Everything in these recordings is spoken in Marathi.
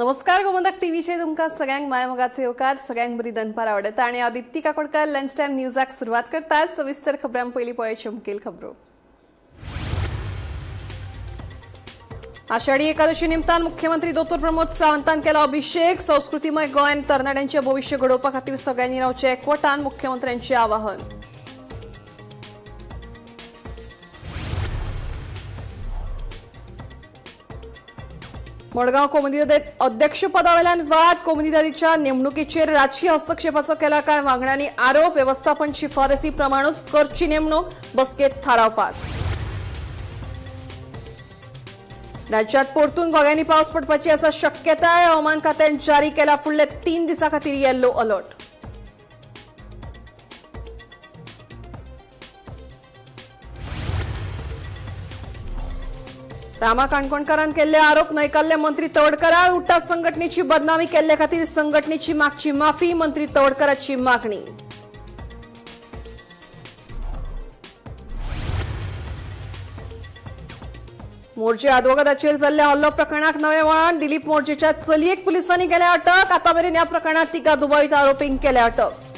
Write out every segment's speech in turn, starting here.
नमस्कार गोमंतक टीव्हीचे तुमका सगळ्यांक मायमोगाचे येवकार सगळ्यांक बरी दनपार आवडता आणि दीप्ती काकोडकर लंच टाइम न्यूजाक सुरुवात करतात। सविस्तर खबरां पयली पळोवया मुखेल खबरो। आषाढी एकादशी निमतान मुख्यमंत्री दोतोर प्रमोद सावंतान केला अभिषेक। संस्कृतीमय गोंयान तरणाट्यांचे भविष्य घडोवपा खातीर सगळ्यांनी रावचे एकवटान मुख्यमंत्र्यांचे आवाहन। मडगांव कोमुनिदाद अध्यक्ष पदावेल्यान वाद। कोमुनिदादीच्या नेमणुकीचेर राजकीय हस्तक्षेपाचो केला काय वांगड्यांनी आरोप। व्यवस्थापन शिफारसी प्रमाणूच करची नेमणूक, बसकेत थाराव पास। राज्यात परतून गोंयांनी पावस पडपाची आसा शक्यताय। हवामान खात्यान जारी केला फुडले 3 दिसां खातीर येल्लो अलर्ट। रामा काणकोणकारान केल्ले आरोप न्हयकारले मंत्री तवडकरां। उट्टा संघटनेची बदनामी केल्ले खातीर संघटनेची मागची माफी, मंत्री तवडकरांची मागणी। मोर्जे आदवोगादाचेर जाल्ल्या हल्लो प्रकरणाक नवे वळण। दिलीप मोर्जेच्या चलयेक पुलिसांनी केल्या अटक। आतां मेरेन ह्या प्रकरणात 3 दुबावित आरोपींक केल्या अटक।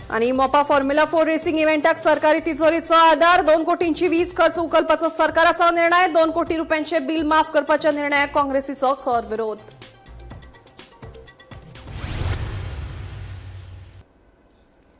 आणि मोपा फॉर्म्युला 4 रेसिंग इव्हेंटाक सरकारी तिजोरीचो आधार। 2 कोटींची वीज खर्च उखलपाचो सरकाराचो निर्णय। 2 कोटी रुपयांचे बिल माफ करपाच्या निर्णयाक काँग्रेसीचो खर विरोध।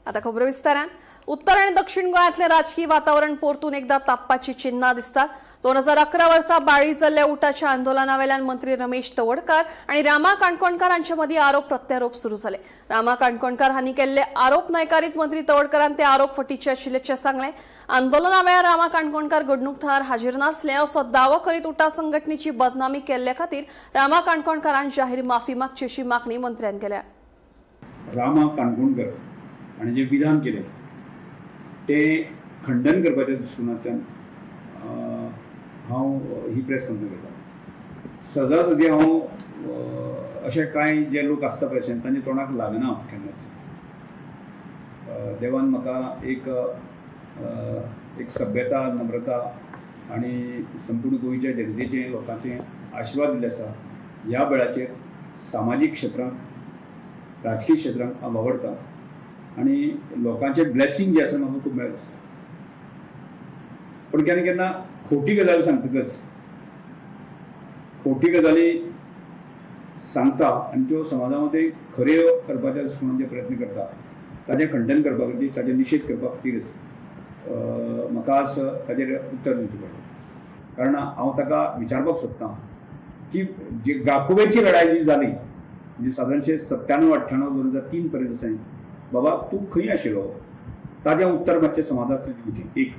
आता खबर विस्तारान। उत्तर आणि दक्षिण गोंयांतले राजकीय वातावरण परतून एकदा तापपाची चिन्हां दिसतात। 2011 वर्सा बाळी जाल्ल्या उटाच्या आंदोलनावेल्यान मंत्री रमेश तवडकर आणि रामा काणकोणकार हांचे मदीं आरोप प्रत्यारोप सुरू जाले। रामा काणकोणकार हांणी केल्ले आरोप न्हयकारीत मंत्री तवडकरान ते आरोप फटीचे आशिल्ल्याचें सांगलें। आंदोलना वेळार रामा काणकोणकार घडणूक थळार हाजीर नासले असो दावो करीत उटा संघटनेची बदनामी केल्ले खातीर रामा काणकोणकारान जाहीर माफी मागची अशी मागणी मंत्र्यान केल्या। रामा काणकोणकर आणि जे विधान केले ते खंडन करपाच्या दृश्टिकोनांतल्यान हांव ही प्रेस कॉन्फरन्स घेता। सदासदी हांव अशे कांय जे लोक आसता पळय तांच्या तोंडाक लागना केन्नाच। देवान म्हाका एक सभ्यता, नम्रता आणि संपूर्ण गोंयच्या जनतेचे लोकांचे आशिर्वाद दिले आसा। ह्या वेळाचेर सामाजीक क्षेत्रांत, राजकीय क्षेत्रांत हांव वावरता आणि लोकांचे ब्लेसिंग जे आसा म्हाका खूब मेळत आसा। पण केन्ना केन्ना खोटी गजाल सांगतकच, खोटी गजाली सांगता आणि त्यो समाजा मध्ये खरे करपाच्या दृश्टिकोनान जे प्रयत्न करता ताचें खंडन करपा खातीर, ताचें निशेध करपा खातीर म्हाका आज ताचेर उत्तर दिवचें पडलें। कारण हांव ताका विचारपाक सोदतां की जी गाकोबेची लढाई जी जाली, म्हणजे सादारणशे 97-98-2003 पर्यंत आसा, बाबा तूं खंय आशिल्लो ताचें उत्तर मातशें समाजाक दिवचें। एक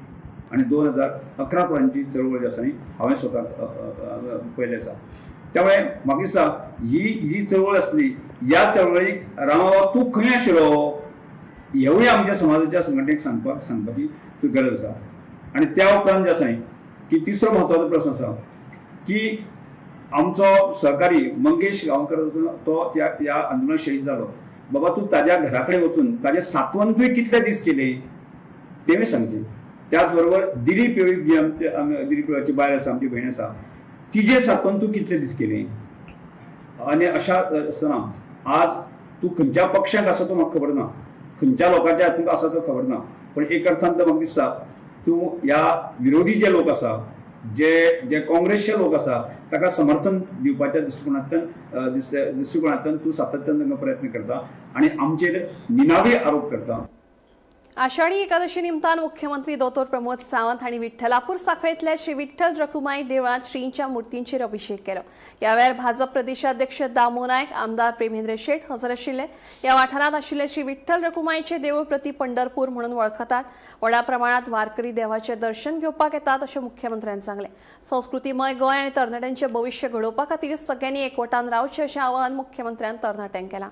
आणि 2011 पर्यंतची चळवळ जी आसा न्ही हांवें स्वता पळयलें आसा। त्यामुळे म्हाका दिसता ही जी चळवळ आसली, ह्या चळवळीक रामा तूं खंय आशिल्लो हेवूय आमच्या समाजाच्या संघटनेक सांगपाची गरज आसा। आणि त्या उपरांत जे आसा की तिसरो म्हत्वाचो प्रश्न आसा की आमचो सहकारी मंगेश गांवकर तो ह्या आंदोलनात शहीद जालो। बाबा तूं ताज्या घरा कडेन वचून ताजें सांत्वनूय कितले दीस केले तेवूय सांगचें। त्याच बरोबर दिलीप दिलीपाची बायल आसा, आमची भयण आसा, तिजें सांत्वन तूं कितले दीस केलें। आनी अशा आसतना आज तूं खंयच्या पक्षाक आसा तो म्हाका खबर ना, खंयच्या लोकांच्या हातूंत आसा तो खबर ना, पण एक अर्थान म्हाका दिसता तूं ह्या विरोधी जे लोक आसा, जे काँग्रेसचे लोक आसा ताका समर्थन दिवपाच्या दृष्टिकोनांतल्यान तूं सातत्यान तांकां प्रयत्न करता आणि आमचेर निनावी आरोप करता। आषाढी एकादशी निमतान मुख्यमंत्री दोतोर प्रमोद सावंत हांणी विठ्ठलापूर सांखळेंतल्या श्री विठ्ठल रखुमाई देवळांत श्रींच्या मुर्तींचेर अभिषेक केलो। ह्या वेळार भाजप प्रदेशाध्यक्ष दामो नायक, आमदार प्रेमेंद्र शेट हजर आशिल्ले। ह्या वाठारांत आशिल्ले श्री विठ्ठल रखुमाईचे देवूळ प्रति पंढरपूर म्हणून वळखतात। व्हडा प्रमाणात वारकरी देवाचे दर्शन घेवपाक येतात अशें मुख्यमंत्र्यांनी सांगलें। संस्कृतीमय गोंय आनी तरणाट्यांचे भविष्य घडोवपा खातीर सगळ्यांनी एकवटान रावचें अशें आवाहन मुख्यमंत्र्यान तरणाट्यांक केलां।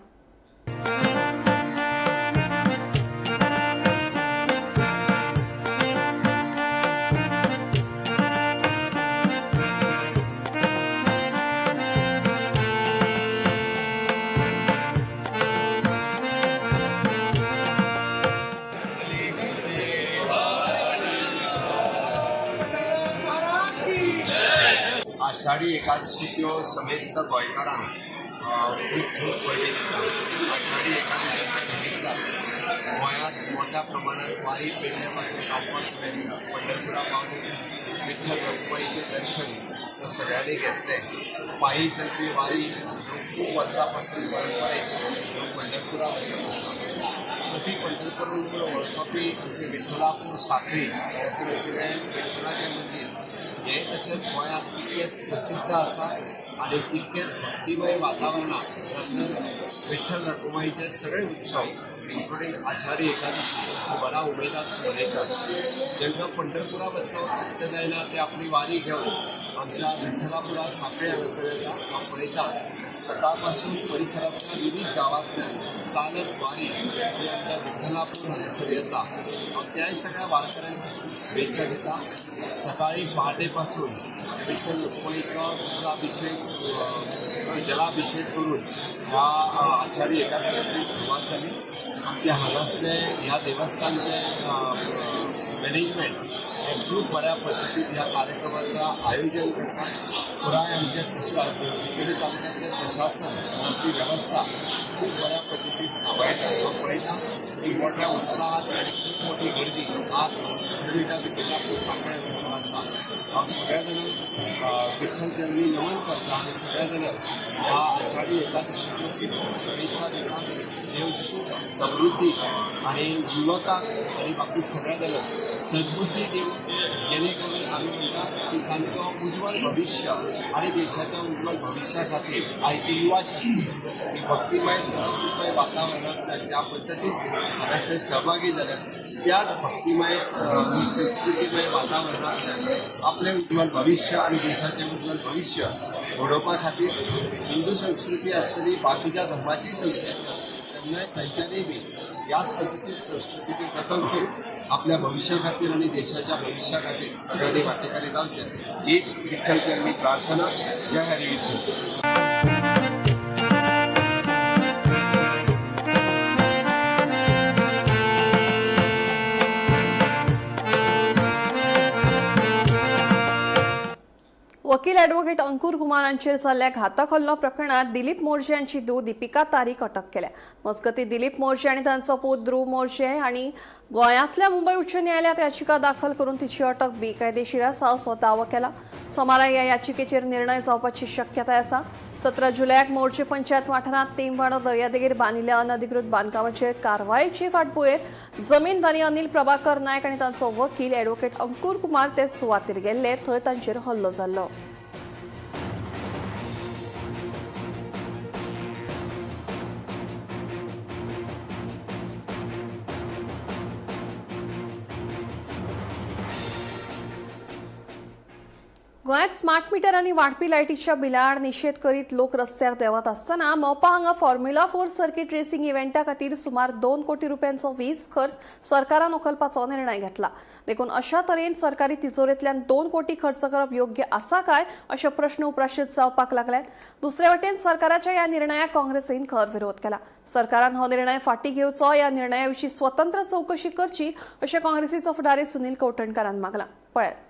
आषाढी एकादशीच्यो समेस्त गोंयकारांक खूब खूब व्हडली दिता. आषाढी एकादशीच्या निमित्तान गोंयांत मोठ्या प्रमाणात वारी पेडण्या पासून काणकोण पर्यंत पंढरपुरा पावून विठ्ठल रखुमाईचें दर्शन तर सगळ्यांनी घेतलें. पायी चलपी वारी खूब वर्सां पासून परंपरेन पंढरपुरा वचत आसा. ती पंढरपूर वळखपी आमचे विठ्ठलापूर सांखळी तातूंत आशिल्लें विठ्ठलाचें मंदीर हे तशेंच गोंयांत तितकेंच प्रसिद्ध आसा आनी तितकेंच भक्तिमय वातावरणात तसंच विठ्ठल रखुमाईचे सगळे उत्सव इन्क्लुडींग आषाढी एकादशी बऱ्या उमेदान मनयतात. जेन्ना पंढरपुरा वचपाक शक्य जायना ते आपली वारी घेवन आमच्या विठ्ठलापुरा सांखळे हांगासर येता. हांव पळयतात सकाळ पासून परिसरांतल्या विविध गांवांतल्यान चालत वारी ही आमच्या विठ्ठलापूर हांगासर येता. हांव त्याय सगळ्या वारकऱ्यांक शुभेच्छा दिता. सकाळी पहाटे पासून विठ्ठल रखुमाईचो रुद्राभिषेक जलाभिषेक करून ह्या आषाढी एकादशीची सुरवात जाली. आमच्या हांगासले ह्या देवस्थानचे मॅनेजमेंट हे खूब बऱ्या पद्दतीन ह्या कार्यक्रमाचं आयोजन करतात. पुराय आमचे बिचोली तालुक्यातले प्रशासन हांगाची वेवस्था खूब बऱ्या पद्दतीन सांबाळटा. हांव पळयता एक मोठ्या उत्साहात आनी खूब मोठी गर्दी आज हरवीच्या विठ्ठलापूर सांखळे हांगासर आसा. हांव सगळ्या जाणांक विठ्ठल चरणी नमन करता आनी सगळ्या जाणांक ह्या आषाढी एकादशीच्यो शुभेच्छा दिता. देव सुख समृद्धी आणि युवकांक आणि बाकी सगळ्या जाणांक सद्बुद्धी दिवं जेणे करून आमी म्हणटा की तांचो उज्वल भविष्य आणि देशाच्या उज्वल भविष्या खातीर आयची युवा शक्ती ही भक्तिमय संस्कृतमय वातावरणांतल्यान ज्या पद्दतीन हांगासर सहभागी जाल्यात त्याच भक्तिमय संस्कृतीमय वातावरणांतल्यान आपलें उज्वल भविष्य आणि देशाचें उज्वल भविष्य घडोवपा खातीर हिंदू संस्कृती आसतली बाकीच्या धर्माची संस्कृती तेन्ना तांच्यांनी बी ह्याच पद्दतीन संस्कृतीचें जतन करून आपल्या भविष्या खातीर आणि देशाच्या भविष्या खातीर सगळ्यांनी वांटेकारी जावचें हीच विठ्ठल चरणी प्रार्थना. जय हरी विठ्ठल. वकील ॲडव्होकेट अंकुर कुमार हांचेर जाल्ल्या घातक हल्लो प्रकरणात दिलीप मोर्जे हांची धूव दीपिका तारीक अटक केल्या. मजगतीं दिलीप मोर्जे आनी तांचो पूत ध्रुव मोर्जे हांणी गोंयांतल्या मुंबय उच्च न्यायालयात याचिका दाखल करून तिची अटक बेकायदेशीर आसा असो दावो केला. सोमारा ह्या याचिकेचेर निर्णय जावपाची शक्यताय आसा. 17 जुलयाक मोर्जे पंचायत वाठारांत तेंबाणो दर्यादेगेर बांदिल्ल्या अनधिकृत बांदकामाचेर कारवायेचे फाटभुंयेर जमीनदारी अनिल प्रभाकर नायक आनी तांचो वकील ॲडव्होकेट अंकुर कुमार ते सुवातेर गेल्ले. थंय तांचेर हल्लो जाल्लो. गोंयांत स्मार्ट मीटर आनी वाडपी लायटीच्या बिलां आड निशेध करीत लोक रस्त्यार देंवत आसतना मोपा हांगा फॉर्म्युला 4 सर्कीट रेसिंग इव्हेंटा खातीर सुमार 2 कोटी रुपयांचो वीज खर्च सरकारान उखलपाचो निर्णय घेतला. देखून अशा तरेन सरकारी तिजोरेंतल्यान 2 कोटी खर्च करप योग्य आसा काय अशे प्रश्न उपराशीत जावपाक लागल्यात. दुसरे वटेन सरकाराच्या ह्या निर्णयाक काँग्रेसीन खर विरोध केला. सरकारान हो निर्णय फाटीं घेवचो, ह्या निर्णया विशीं स्वतंत्र चवकशी करची अशें काँग्रेसीचो फुडारी सुनील कौठणकारान मागला. पळयात.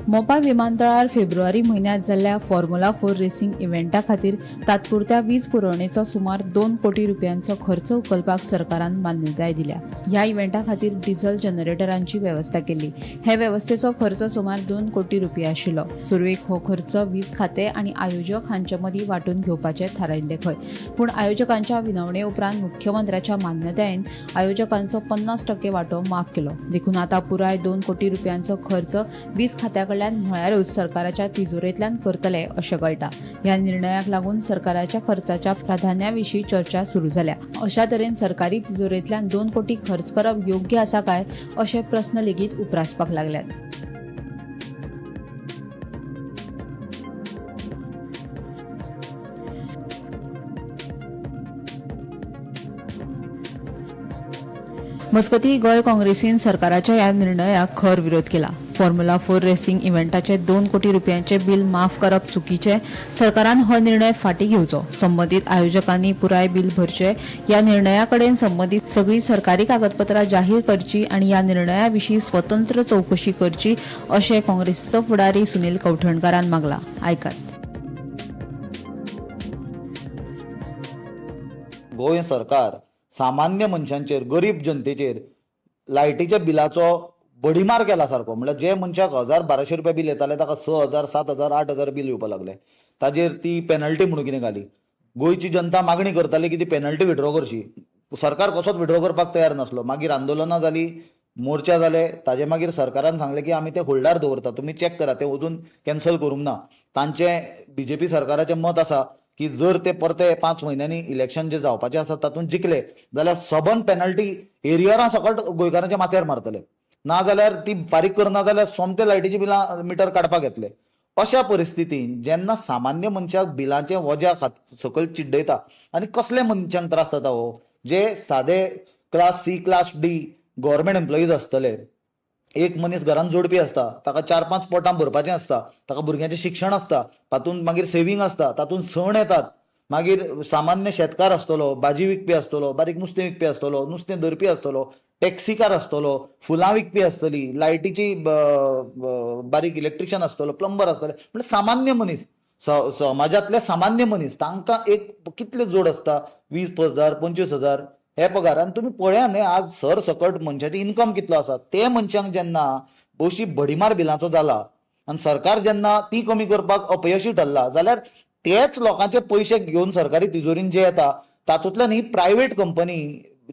मोपा विमानतळार फेब्रुवारी म्हयन्यांत जाल्ल्या फॉर्म्युला 4 रेसिंग इव्हेंटा खातीर तात्पुरत्या वीज पुरवणेचो सुमार 2 कोटी रुपयांचो खर्च उखलपाक सरकारान मान्यताय दिल्या. ह्या इव्हेंटा खातीर डिझल जनरेटरांची वेवस्था केल्ली. हे वेवस्थेचो खर्च सुमार 2 कोटी रुपया आशिल्लो. सुरवेक हो खर्च वीज खाते आनी आयोजक हांचे मदीं वांटून घेवपाचे थारायिल्ले खंय. पूण आयोजकांच्या विनवणे उपरांत मुख्यमंत्र्याच्या मान्यतायेन आयोजकांचो 50% वांटो माफ केलो. देखून आतां पुराय 2 कोटी रुपयांचो खर्च वीज खात्याकडल्यान म्हळ्यारूच सरकाराच्या तिजोरेंतल्यान करतले अशें कळटा. ह्या निर्णयाक लागून सरकाराच्या खर्चाच्या प्राधान्याविशीं चर्चा सुरू जाल्या. अशा तरेन सरकारी तिजोरेंतल्यान 2 कोटी खर्च करप योग्य आसा काय अशे प्रस्न लेगीत उपरासपाक लागल्यात. मजगतीं गोंय काँग्रेसीन सरकाराच्या ह्या निर्णयाक खर विरोध केला. फॉर्म्युला 4 रेसिंग इव्हेंटाचे 2 कोटी रुपयांचे बिल माफ करप चुकीचे, सरकारान हो निर्णय फाटीं घेवचो, संबंधित आयोजकांनी पुराय बिल भरचे, ह्या निर्णयाकडेन संबंधित सगळी सरकारी कागदपत्रां जाहीर करची आनी ह्या निर्णयाविशीं स्वतंत्र चौकशी करची अशें काँग्रेसचो फुडारी सुनील कवठणकारान मागला. आयकात. गोंय सरकार सामान्य मनशांचेर, गरीब जनतेचेर लायटीच्या बिलाचो बडीमार केला सारको. म्हणल्यार जे मनशाक 1,000-1,200 रुपया बिल येताले ताका 6,000, 7,000, 8,000 बिल येवपाक लागले. ताजेर ती पेनल्टी म्हणून कितें घाली. गोंयची जनता मागणी करताली की ती पेनल्टी विड्रॉ करची. सरकार कसोच विड्रॉ करपाक तयार नासलो. मागीर आंदोलनां जाली, मोर्चा जाले. ताजे मागीर सरकारान सांगलें की आमी ते होल्डार दवरता, तुमी चॅक करा, ते अजून कॅन्सल करूंक ना. तांचें बीजेपी सरकाराचें मत आसा की जर ते परते 5 म्हयन्यांनी इलेक्शन जे जावपाचे आसा तातूंत जिखले जाल्यार सबन पेनल्टी एरियरा सकट गोंयकारांच्या माथ्यार मारतले. ना जाल्यार ती फारीक करना जाल्यार सोमते लायटीची बिलां मिटर काडपाक येतले. अशा परिस्थितीन जेन्ना सामान्य मनशाक बिलांचे वजा सकयल चिड्डयता आनी कसले मनशांक त्रास जाता हो, जे सादे class C, class D government employees आसतले. एक मनीस घरान जोडपी आसता, ताका 4-5 पोटां भरपाचें आसता, ताका भुरग्यांचें शिक्षण आसता, तातूंत मागीर सेव्हिंग आसता, तातूंत सण येतात. मागीर सामान्य शेतकार आसतलो, भाजी विकपी आसतलो, बारीक नुस्तें विकपी आसतलो, नुस्तें धरपी आसतलो, टॅक्सीकार आसतलो, फुलां विकपी आसतली, लायटीची बारीक इलेक्ट्रिशियन आसतलो, प्लंबर आसतले. म्हणजे सामान्य मनीस, समाजांतले सामान्य मनीस, तांकां एक कितले जोड आसता, 20,000, 25,000 हे पगार. आनी तुमी पळया न्ही आज सरसकट मनशाची इन्कम कितलो आसा. ते मनशांक जेन्ना अशी बडीमार बिलांचो जाला आनी सरकार जेन्ना ती कमी करपाक अपयशी ठरला जाल्यार तेच लोकांचे पयशे घेवन सरकारी तिजोरीन जे येता तातूंतल्यान ही प्रायव्हेट कंपनी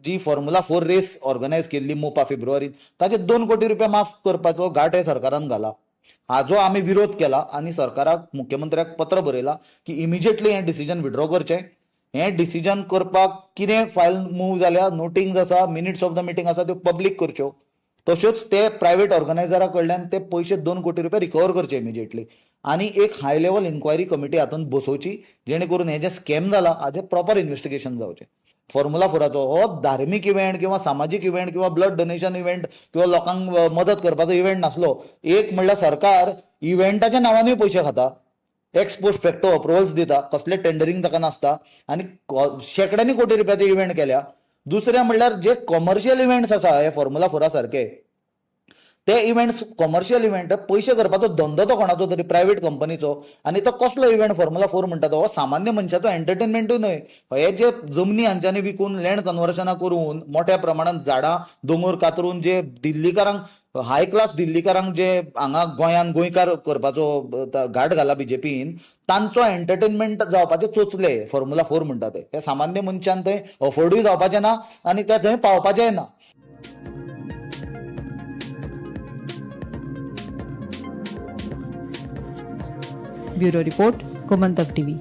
जी फॉर्म्युला 4 रेस ऑर्गनायज केल्ली मोपा फेब्रुवारींत, ताचे 2 कोटी रुपया माफ करपाचो घाट हे सरकारान घाला. हाजो आमी विरोध केला आनी सरकाराक, मुख्यमंत्र्याक पत्र बरयला की इमिजिएटली हें डिसिजन विड्रॉ करचें. हें डिसिजन करपाक कितें फायल मूव जाल्या, नोटिंग्स आसा, मिनिट्स ऑफ द मिटींग आसा, त्यो पब्लीक करच्यो. तश्योच ते प्रायव्हेट ऑर्गनायझरा कडल्यान ते पयशे 2 कोटी रुपया रिकवर करचे इमिजिएटली. आनी एक हाय लेवल इन्क्वायरी कमिटी हातूंत बसोवची, जेणे करून हे जे स्कॅम जाला हाजें प्रॉपर इन्व्हेस्टिगेशन जावचें. फॉर्म्युला 4चो हो धार्मीक इव्हेंट किंवा सामाजीक इव्हेंट किंवा ब्लड डोनेशन इव्हेंट किंवा लोकांक मदत करपाचो इव्हेंट नासलो. एक म्हणल्यार सरकार इव्हेंटाच्या नांवानूय पयशे खाता, एक्स पोस्ट फॅक्टो अप्रुव्हल्स दिता, कसले टेंडरिंग ताका नासता आनी शेकड्यांनी कोटी रुपयाचे इव्हेंट केल्या. दुसरें म्हणल्यार जे कॉमर्शियल इव्हेंट्स आसा हे फॉर्म्युला 4 सारके, ते इव्हेंट्स कॉमर्शियल इव्हेंट पयशे करपाचो धंदो तो कोणाचो तरी प्रायव्हेट कंपनीचो. आनी तो कसलो इव्हेंट फॉर्म्युला 4 म्हणटा तो सामान्य मनशाचो एंटरटेनमेंटूय न्हय. हे जे जमनी हांच्यांनी विकून लँड कन्वर्शनां करून मोठ्या प्रमाणात झाडां दोंगर कातरून जे दिल्लीकारांक, हाय क्लास दिल्लीकारांक जे हांगा गोंयान गोंयकार करपाचो घाट घाला बीजेपीन, तांचो एंटरटेनमेंट जावपाचे चोचले फॉर्म्युला 4 म्हणटा ते. हे सामान्य मनशान थंय अफोर्डूय जावपाचें ना आनी ते थंय पावपाचेंय ना. Bureau report, Gomantak TV.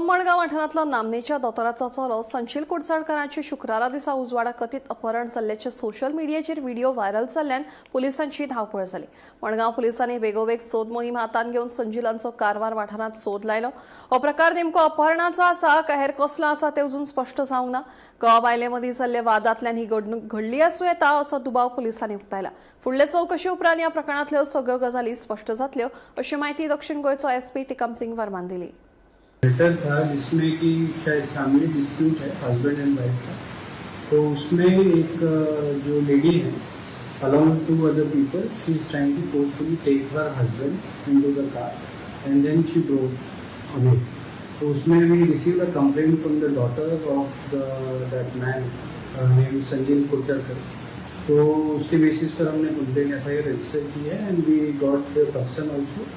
Madgaon वाठारांतलो नामनेच्या दोतोराचो चलो संशील कुडचडकरांची शुक्रारा दिसा उजवाडा कथीत अपहरण जाल्ल्याचे सोशल मिडियाचेर व्हिडिओ व्हायरल जाल्ल्यान पुलिसांची धांवपळ जाली. मडगांव पुलिसांनी बेगोबेग सोद मोहीम हातांत घेवन संजिलांचो कारवार वाठारांत सोद लायलो. हो प्रकार नेमको अपहरणाचो आसा काय हेर कसलो आसा तें अजून स्पश्ट जावंक ना. घोवा बायले मदीं जाल्ल्या वादांतल्यान ही घडणूक घडली आसूं येता असो दुबाव पुलिसांनी उक्तायला. फुडले चवकशे उपरांत ह्या प्रकरणांतल्यो सगळ्यो गजाली स्पश्ट जातल्यो अशी माहिती दक्षिण गोंयचो SP टिकम सिंग वर्मान दिली. लेटर था जिसमें कि शायद फैमिली डिस्प्यूट है हस्बैंड एंड वाइफ का. तो उसमें एक जो लेडी है along 2 other people, she is trying to forcefully take her husband into the car and then she drove away. तो उसमें we received a complaint from the daughter of that man named संजील Kudchadkar. तो उसके बेसिस पर हमने कंप्लेंट FIR रजिस्टर की है and we got the person also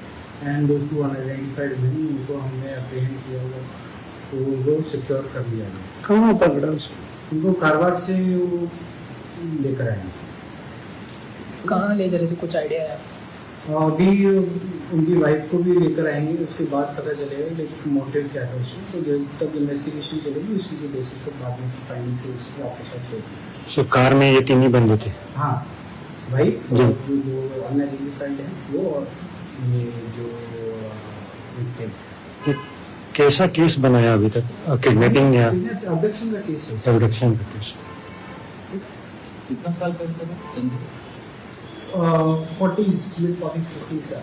and those 2 unidentified men, उनको हमने अप्रीहेंड किया हुआ, तो उनको सिक्योर कर दिया गया. कहाँ पकड़ा उसको? उनको कारवार से वो लेकर आए. कहाँ ले जा रहे थे, कुछ आइडिया है? अभी उनकी वाइफ को भी लेकर आएंगे, उसके बाद पता चलेगा लेकिन मोटिव क्या था उसमें. तो जब तक इन्वेस्टिगेशन चलेगी उसी के बेसिस पर बाद में फाइंडिंग से उसको वापस आएगी. सो कार में ये 3 ही बंदे थे? हाँ, वाइफ जी. जो अनआइडेंटिफाइड है वो और ये जो victim. कैसा केस बनाया अभी तक? किडनैपिंग या अबडक्शन का केस है एबडक्शन का केस? कितना साल का है Sanjay? 40s mid 40s 50s का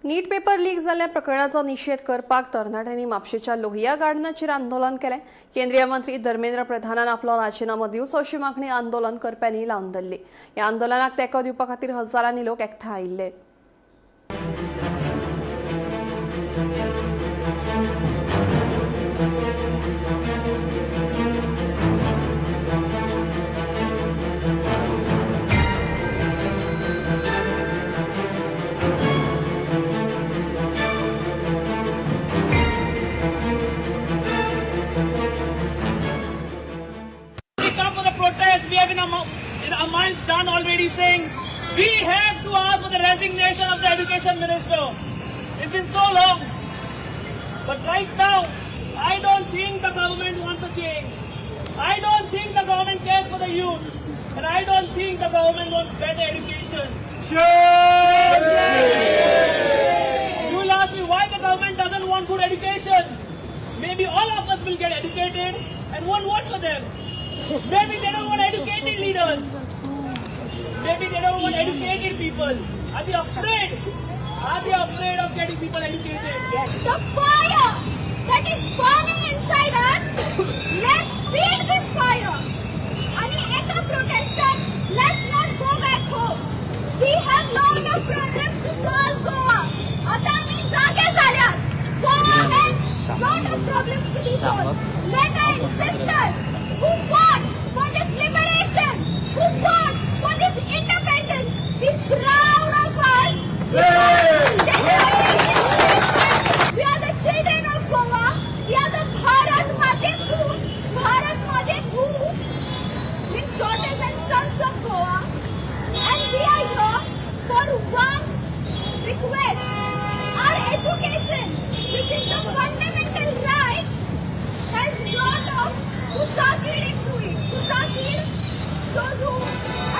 नीट पेपर लीक झाल्या प्रकरणाचा निषेध करपाक तरणाट्यांनी म्हापशेच्या लोहिया गार्डनाचेर आंदोलन केलें. केंद्रीय मंत्री धर्मेंद्र प्रधानान आपलो राजीनामो दिवचो अशी मागणी आंदोलन करप्यांनी लावन धरली. ह्या आंदोलनाक तेंको दिवपा खातीर हजारांनी लोक एकठांय आयिल्ले. We come for the protest. We have in our minds done already saying we have to ask for the resignation of the education minister. It's been so long. But right now, I don't think the government wants a change. I don't think the government cares for the youth. And I don't think the government wants better education. You will ask me why the government doesn't want good education. Maybe all of us will get educated and won't vote for them. Maybe they don't want educated leaders. Maybe they don't want educated people. Are they afraid? Are they afraid of getting people educated? The fire that is burning inside us, let's feed this fire. And eka protester, let's not go back home. We have lot of problems to solve Goa. Ata ami zage zalyat. Goa has lot of problems to be solved. Let our ancestors who fought for this liberation, who fought for this independence, be proud of us. We are the children of Goa. We are the Bharat Mate Poot. Bharat Mate Poot means daughters and sons of Goa. And we are here for one request. Our education, which is the fundamental right, has lot of Kusakid into it. Kusakid, those who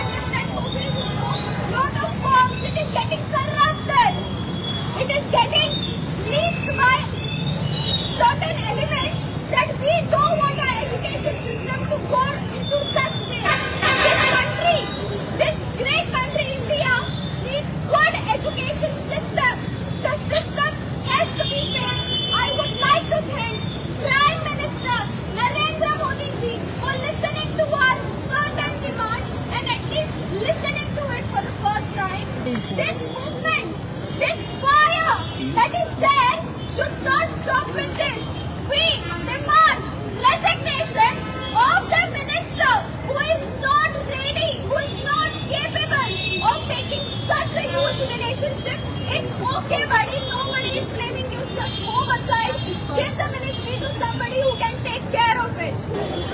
understand English, who know, lot of forms, it is getting corrupted. It is getting leached by certain elements that we don't want our education system to go into such way. This country, this great country India, needs good education system. The system has to be fixed. I would like to thank Prime Minister Narendra Modi ji for listening to our certain demands and at least listening to it for the first time. This movement, this fire that is there should not stop with this. We demand resignation of the minister who is not ready, who is not capable of taking such a huge relationship. It's okay, buddy. Nobody is blaming you. Just move aside. Give the ministry to somebody who can take care of it.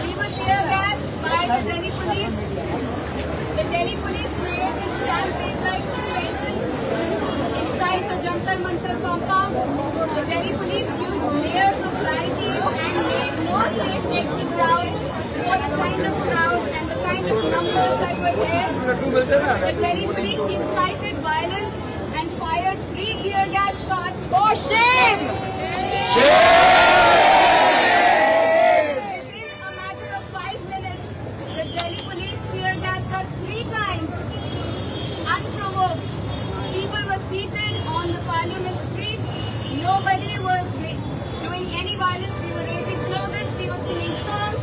We were tear gassed by the Delhi police. The Delhi police created stampede-like situations inside the Jantar Mantar compound. The Delhi police used layers of barricades and made no safe exit routes for the kind of crowd and the kind of numbers that were there. The Delhi police incited violence and fired 3 tear gas shots. For shame! Within a matter of 5 minutes, the Delhi police tear gassed us 3 times, unprovoked. People were seated on the Parliament Street. Nobody was doing any violence. We were raising slogans, we were singing songs,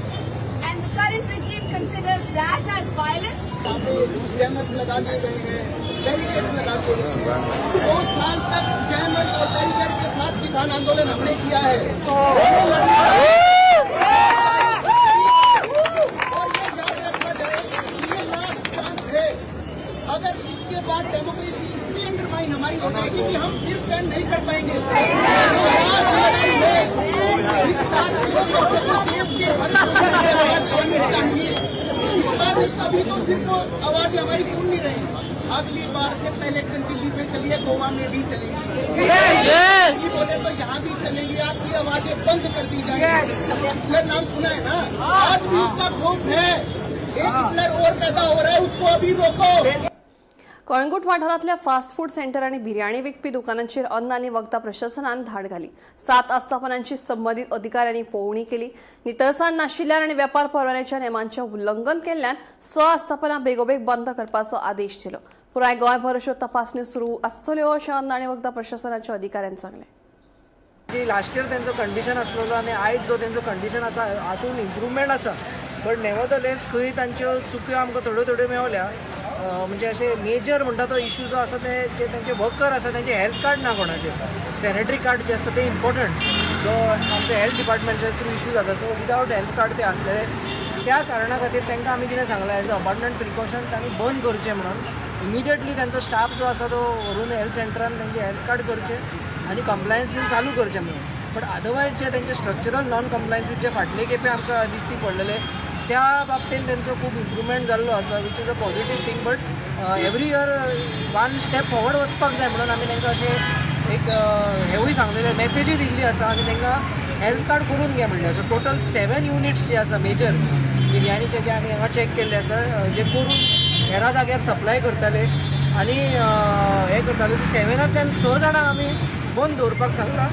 and the current regime considers that as violence. Jammers लगा दिए गए हैं, बैरिकेड्स लगा दिए गए हैं। 2 साल तक जैमर और बैरिकेड के साथ किसान आंदोलन हमने किया है। और ये याद रखा जाए कि ये लास्ट चांस है। अगर इसके बाद डेमोक्रेसी इतनी अंडरमाइन हमारी हो जाएगी कि हम फिर स्टैंड नहीं कर पाएंगे। इस बार देश के हर आवाज आनी चाहिए। इस बार अभी तो सिर्फ आवाजें हमारी सुन नहीं रही, अगली बार से पहले दिल्ली में चलिए, गोवा में भी चलेंगी, बोले तो यहाँ भी चलेंगी। आपकी आवाजें बंद कर दी जाएंगी। हिटलर नाम सुना है ना, आज भी उसका खौफ है। एक हिटलर और पैदा हो रहा है, उसको अभी रोको। कळंगूट वाठारांतल्या फास्ट फूड सेंटर आणि बिर्याणी विकपी दुकानांचेर अन्न आनी वखदां प्रशासनान धाड घाली. 7 आस्थापनांची संबंधीत अधिकाऱ्यांनी पळोवणी केली. नितळसाण नाशिल्ल्यान आनी वेपार परवान्याच्या नेमांचें उल्लंघन केल्ल्यान 6 आस्थापनां बेगोबेग बंद करपाचो आदेश दिलो. पुराय गोंयभर अश्यो तपासणी सुरू आसतल्यो अशें अन्न आनी वखदां प्रशासनाच्या अधिकाऱ्यांनी सांगलें. जी लास्ट इयर त्यांचो कंडिशन आसलेलो आनी आयज जो त्यांचो कंडिशन आसा हातूंत इम्प्रुवमेंट आसा. बट नेवरदलेस खंय तांच्यो चुक्यो आमकां थोड्यो मेवल्या. म्हणजे असे मेजर म्हणटा तो इश्यू जो आसा ते जे तांचे वर्कर आसा तांचे हेल्थ कार्ड ना कोणाचे. सॅनिटरी कार्ड जे आसता ते इम्पॉर्टंट जो आमच्या हेल्थ डिपार्टमेंटच्या थ्रू इश्यू जाता. सो विदावट हेल्थ कार्ड ते आसलेले. त्या कारणा खातीर तांकां आमी कितें सांगलां एज अ अबंडंट प्रिकॉशन तांणी बंद करचें म्हणून. इमिडिएटली तांचो स्टाफ जो आसा तो व्हरून हेल्थ सेंटरान तांचे हेल्थ कार्ड करचे आनी कंप्लायन्स चालू करचें म्हणून. बट अदरवायज जे तांचे स्ट्रक्चरल नॉन कंप्लायन्सीस जे फाटले खेपे आमकां दिसती पडलेले त्या बाबतींत त्यांचो खूब इम्प्रुवमेंट जाल्लो आसा which is a positive thing. But every year 1 step forward वचपाक जाय म्हणून आमी तांकां अशें एक हेवूय सांगलेले मेसेजी दिल्ली आसा आनी तांकां हेल्थ कार्ड करून घे म्हणलें. सो टोटल 7 युनिट्स जे आसा मेजर बिर्याणीचे जे आमी हांगा चॅक केल्ले आसा जे करून हेरा जाग्यार सप्लाय करताले आनी हे करताले. 7तल्यान 6 जाणां आमी बंद दवरपाक सांगला.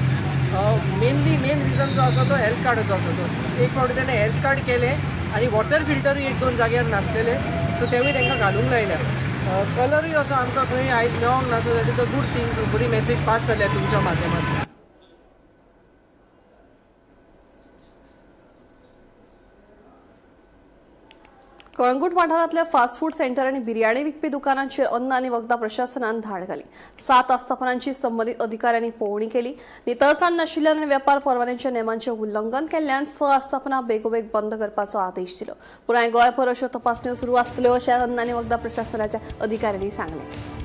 मेन रिजन जो आसा तो हेल्थ कार्डाचो आसा. तो एक फावटी ताणें हेल्थ कार्ड केले आनी वॉटर फिल्टरूय 1-2 जाग्यार नासलेले. सो तेवूय तांकां घालूंक लायल्या. कलरूय असो आमकां खंय आयज मेळोंक ना. So that is a good thing. बरी मेसेज पास जाल्या तुमच्या माध्यमांतल्यान. कळंगूट वाठारांतल्या फास्ट फूड सेंटर आणि बिर्याणी विकपी दुकानांचेर अन्न आनी वखदां प्रशासनान धाड घाली. 7 आस्थापनांची संबंधीत अधिकाऱ्यांनी पळोवणी केली. नितळसाण नाशिल्ल्यान आनी वेपार परवान्याच्या नेमांचें उल्लंघन केल्ल्यान 6 आस्थापनां बेगोबेग बंद करपाचो आदेश दिलो. पुराय गोंयभर अश्यो तपासण्यो सुरू आसतल्यो अशें अन्न आनी वखदां प्रशासनाच्या अधिकाऱ्यांनी सांगलें.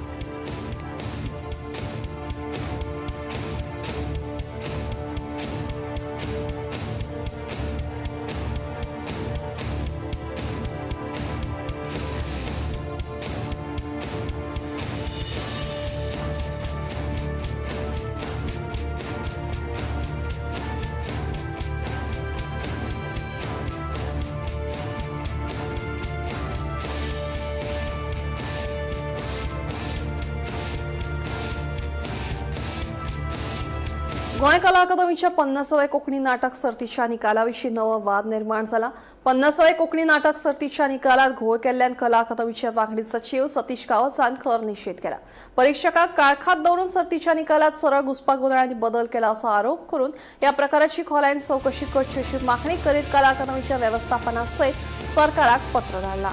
गोंय कला अकादमीच्या 50व्या कोंकणी नाटक सर्तीच्या निकालाविशीं नवो वाद निर्माण जाला. 50व्या कोंकणी नाटक सर्तीच्या निकालात घोळ केल्ल्यान कला अकादमीचे वांगडी सचीव सतीश गावसान खर निशेध केला. परीक्षकांक काळखात दवरून सर्तीच्या निकालात सरळ घुसपागोंदळांनी बदल केला असो आरोप करून ह्या प्रकाराची खोलायेन चवकशी करची अशी मागणी करीत कला अकादमीच्या वेवस्थापना सयत सरकाराक पत्र धाडला.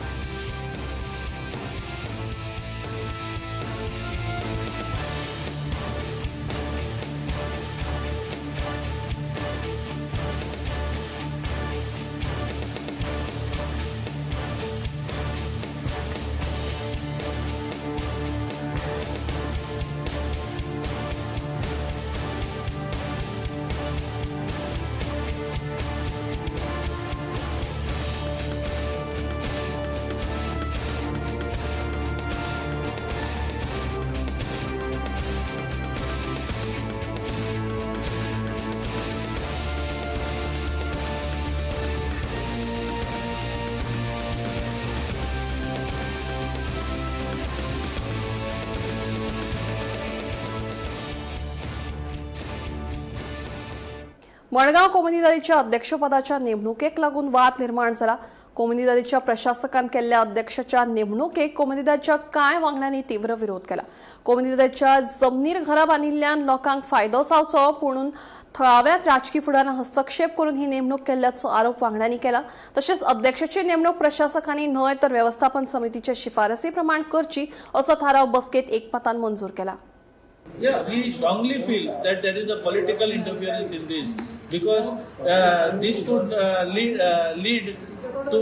मडगांव कोमुनिदादीच्या अध्यक्षपदाच्या नेमणुकेक लागून वाद निर्माण जाला. कोमुनिदादीच्या प्रशासकान केल्ल्या अध्यक्षाच्या नेमणुकेक कोमुनिदादीच्या कांय वांगड्यांनी तीव्र विरोध केला. कोमुनिदादीच्या जमनीर घरां बांदिल्ल्यान लोकांक फायदो जावचो पूण थळाव्या राजकी फुडारांत हस्तक्षेप करून ही नेमणूक केल्ल्याचो आरोप वांगड्यांनी केला. तशेंच अध्यक्षाची नेमणूक प्रशासकांनी न्हय तर वेवस्थापन समितीचे शिफारसी प्रमाण करची असो थाराव बसकेत एकमतान मंजूर केला. Yeah, we strongly feel that there is a political interference in this because this could lead to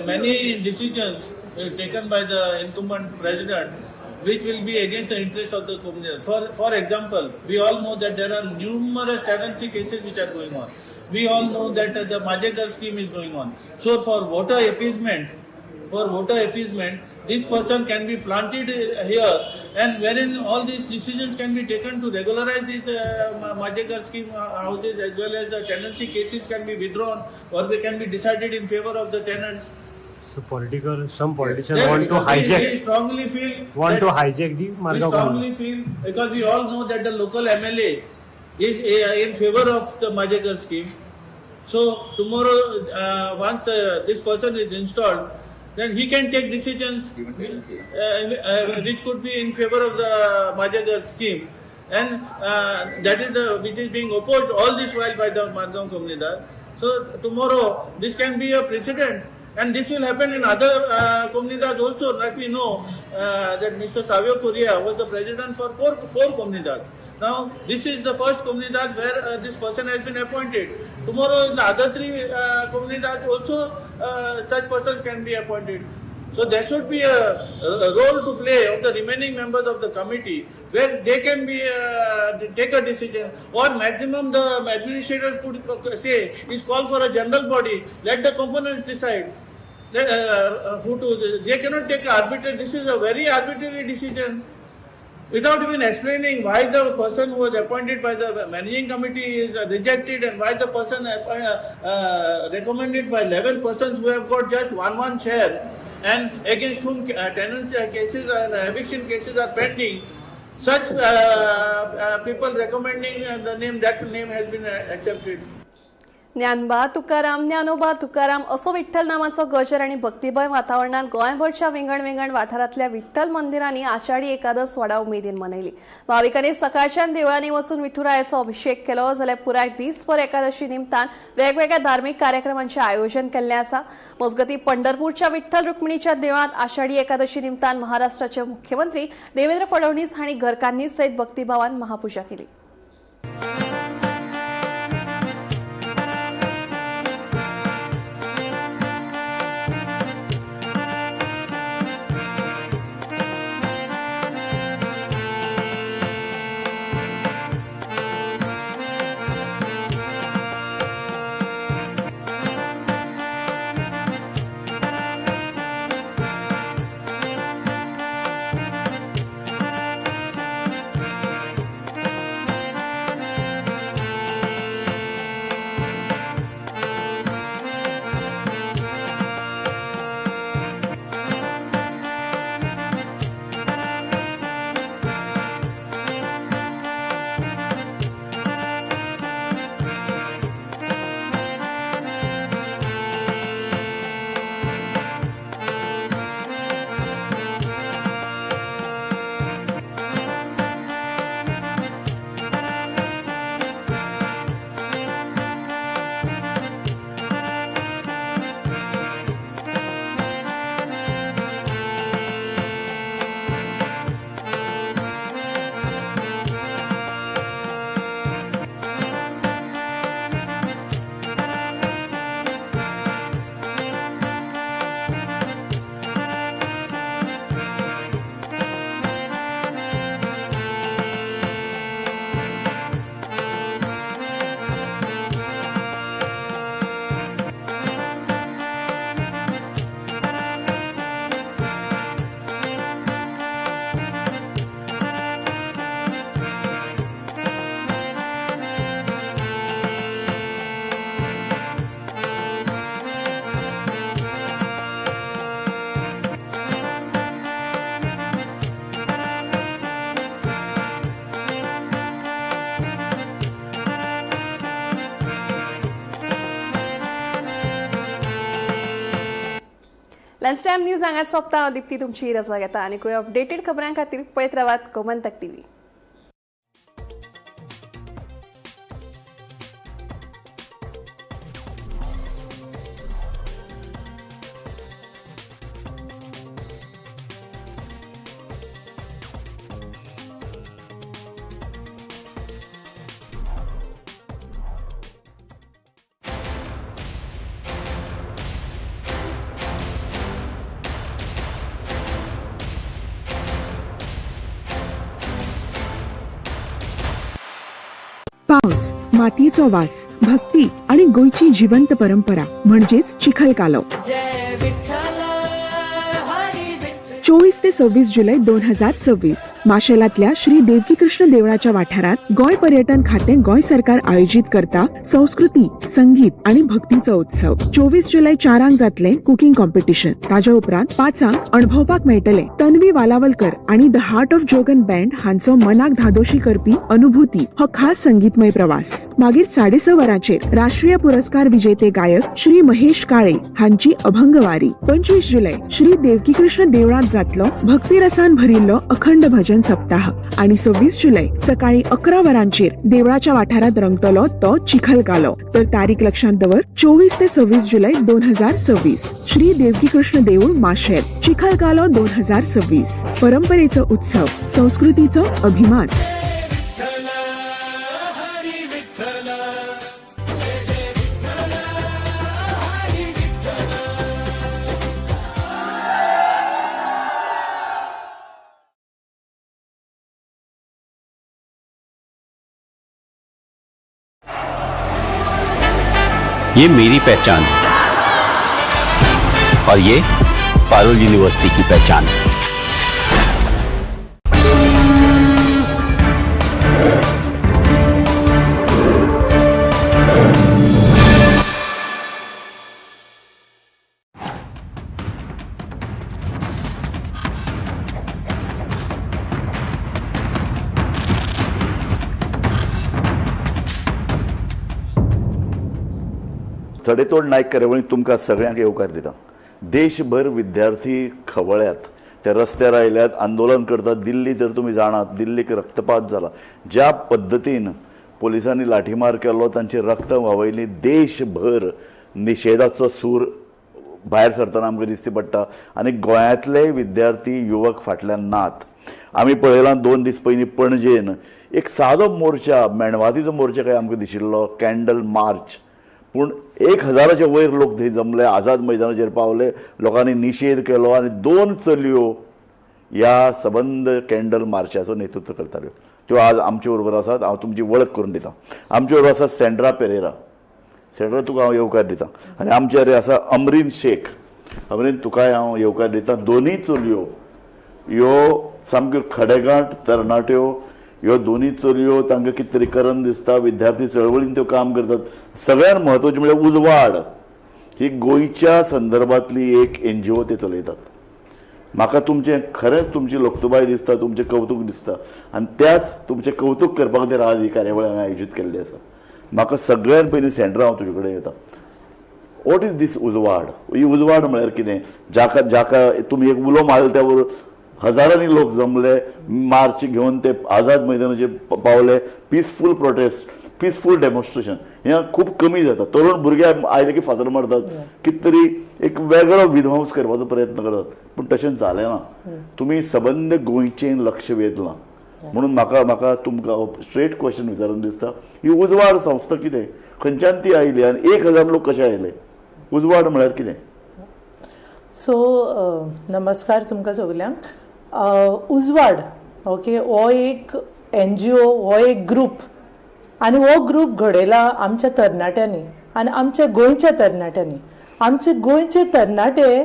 many decisions taken by the incumbent president which will be against the interest of the community. For example, we all know that there are numerous tenancy cases which are going on. We all know that the Majegar scheme is going on. So for voter appeasement, this person can be planted here, and wherein all these decisions can be taken to regularize these Majegar scheme houses, as well as the tenancy cases can be withdrawn or they can be decided in favor of the tenants. So some politicians Then want to we hijack strongly feel want to that- hijack the we Margaon strongly government. feel, because we all know that the local MLA is in favor of the Majagar scheme. So tomorrow, once this person is installed, then he can take decisions which could be in favor of the Majagar scheme, and that is which is being opposed all this while by the Margaon Komunidar. So tomorrow this can be a precedent, and this will happen in other Komunidars also. Like we know that Mr. Savio Korea was the president for four Komunidars. Now this is the first Komunidar where this person has been appointed. Tomorrow in the other three Komunidars also such persons can be appointed. So there should be a role to play of the remaining members of the committee, where they can be take a decision, or maximum the administrator could say is call for a general body, let the components decide. Who to? They cannot take arbitrary. This is a very arbitrary decision, without even explaining why the person who was appointed by the managing committee is rejected, and why the person recommended by 11 persons who have got just one chair, and against whom tenancy cases and eviction cases are pending. Such people recommending the name, that name has been accepted. Dnyanba Tukaram, Dnyanoba Tukaram असो विठ्ठल नामाचं गजर आणि भक्तिमय वातावरणात गोंयभरच्या विंगड वाठारांतल्या विठ्ठल मंदिरांनी आषाढी एकादस व्हडा उमेदीन मनयली. भाविकांनी सकाळच्यान देवळांनी वचून विठुरायाचो अभिषेक केलो, जाल्यार पुराय दिसभर एकादशी निमतान वेगवेगळ्या धार्मीक कार्यक्रमांचे आयोजन केल्ले आसा. मजगती पंढरपूरच्या विठ्ठल रुक्मिणीच्या देवळांत आषाढी एकादशी निमतान महाराष्ट्राचे मुख्यमंत्री देवेंद्र फडणवीस हांणी घरकान्नी सयत भक्तिभावान महापुजा केली. लंच टाइम न्यूज हांगाच सोंपता. दिप्ती तुमची रजा घेता आनी अपडेटेड खबरां खातीर पळयत रावात गोमंतक टीव्ही. पावस, मातयेचो वास, भक्ती आणि गोयची जिवंत परंपरा म्हणजेच चिखल कालो. 24 ते 26 जुलै 2026 माशेलातल्या श्री देवकी कृष्ण देवळाच्या वाठारात गोय पर्यटन खातें गोय सरकार आयोजित करता संस्कृती, संगीत आणि भक्तीचो उत्सव. 24 जुलै 4 जातले कुकिंग कॉम्पिटिशन. ताज्या उपरांत 5 अणभवपाक मेळटले तन्वी वालावलकर आणि द हार्ट ऑफ जोगन बँड हांचो मनाक धादोशी करपी अनुभूती हो खास संगीतमय प्रवास. मागीर 6:30 वरांचेर राष्ट्रीय पुरस्कार विजेते गायक श्री महेश काळे हांची अभंगवारी. 25 जुलै श्री देवकी कृष्ण देवळात जातलो भक्तिरसान भरिल्लो अखंड भजन सप्ताह. आणि 26 जुलै सकाळी 11 वरांचेर देवळाच्या वाठारात रंगतलो तो चिखल कालो. तर तारीख लक्षात दवर 24 ते 26 जुलै 2026 श्री देवकी कृष्ण देऊळ माशेल. चिखल कालो 2026. परंपरेचो उत्सव, संस्कृतीचो अभिमान. ये मेरी पहचान और ये पारुल यूनिवर्सिटी की पहचान. सडेतोड नायक कार्यावळीत तुमकां सगळ्यांक येवकार दिता. देशभर विद्यार्थी खवळ्यात, ते रस्त्यार आयल्यात, आंदोलन करतात. दिल्ली तर तुम्ही जाणात, दिल्लीक रक्तपात जाला. ज्या पद्दतीन पोलिसांनी लाठीमार केलो, तांची रक्त व्हांवयली. देशभर निशेधाचो सूर भायर सरतना आमकां दिश्टी पडटा. आनी गोंयांतले विद्यार्थी युवक फाटल्यान नात. आमी पळयलां 2 दीस पयलीं पणजेन एक सादो मोर्चा, मेणवातीचो मोर्चा काय आमकां दिशिल्लो, कॅन्डल मार्च. पूण 1000च्या वयर लोक थंय जमले, आझाद मैदानाचेर पावले, लोकांनी निशेध केलो आनी 2 चलयो ह्या सबंद कॅन्डल मार्चाचो नेतृत्व करताल्यो. त्यो आज आमचे बरोबर आसात. हांव तुमची वळख करून दितां. आमचे बरोबर आसा सेंड्रा पेरेरा. सेंड्रा, तुका हांव येवकार दितां. आनी आमचे कडेन आसा अमरीन शेख. अमरीन, तुकाय हांव येवकार दितां. दोनूय चलयो ह्यो सामक्यो खडेगांठ तरणाट्यो. ह्यो दोनूय चलयो तांकां कितें तरी करण दिसता. विद्यार्थी चळवळीन त्यो काम करतात. सगळ्यात म्हत्वाचें म्हणजे उजवाड ही गोंयच्या संदर्भातली एक NGO ते चलयतात. म्हाका तुमचें खरेंच तुमची लोकतबाय दिसता, तुमचें कौतुक दिसता. आनी त्याच तुमचें कौतुक करपा खातीर आज ही कार्यावळ हांवें आयोजीत केल्ली आसा. म्हाका सगळ्यात पयलीं सेंड्रा हांव तुजे कडेन येता. वॉट इज दीस उजवाड? ही उजवाड म्हळ्यार कितें? जाका तुमी एक उलो मारलो त्या बरोबर हजारांनी लोक जमले, मार्च घेवन ते आझाद मैदानाचेर पावले. पीसफूल प्रोटेस्ट, पीसफूल डेमॉन्स्ट्रेशन हें खूब कमी जाता. तरुण भुरगे आयले की फातर मारतात, कितें तरी एक वेगळो विध्वंस करपाचो प्रयत्न करतात. पूण तशें जालें ना. तुमी सबंद गोंयचें लक्ष वेधलां. म्हणून म्हाका तुमकां स्ट्रेट क्वेश्चन विचारून दिसता, ही उजवाड संस्था कितें? खंयच्यान ती आयली आनी 1000 लोक कशे आयले? उजवाड म्हळ्यार कितें? सो नमस्कार तुमकां सगल्यांक. उजवाड ओके हो एक NGO, हो एक ग्रूप. आनी हो ग्रूप घडयला आमच्या तरणाट्यांनी आनी आमच्या गोंयच्या तरणाट्यांनी. आमचे गोंयचे तरणाटे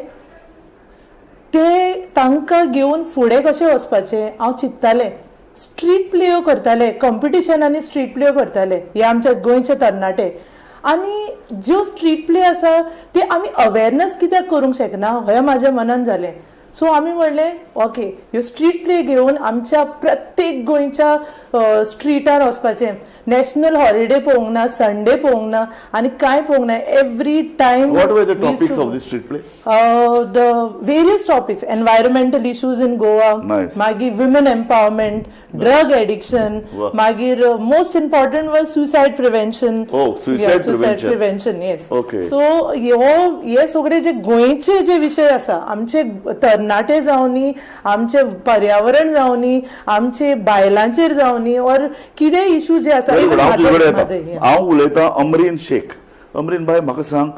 ते तांकां घेवन फुडें कशें वचपाचें हांव चिंत्तालें. स्ट्रीट प्लेयो करताले, कॉम्पिटिशनांनी स्ट्रीट प्लेयो करताले हे आमचे गोंयचे तरणाटे. आनी ज्यो स्ट्रीट प्ले आसा ते आमी अवेरनस कित्याक करूंक शकना हें म्हाज्या मनान जालें. सो आमी म्हणलें ओके ह्यो स्ट्रीट प्ले घेवन आमच्या प्रत्येक गोंयच्या स्ट्रीटार वचपाचें. नॅशनल हॉलिडे पळोवंक ना, संडे पळोवंक ना आनी कांय पळोवंक ना. Every time What were the topics of the street play? The various topics, environmental issues in Goa, Nice. मागीर women empowerment, drug addiction, Wow. मागीर most important was suicide prevention. Oh, suicide prevention, yes. Okay. So हे सगळे जे गोंयचे जे विषय आसा, आमचे तरणाटे जावनी, आमचे पर्यावरण जावनी, आमचे बायलांचेर जावनी, और कितें इशू जे आसा. हांव उलयतां अमरीन शेख. अमरीन भाई, म्हाका सांग,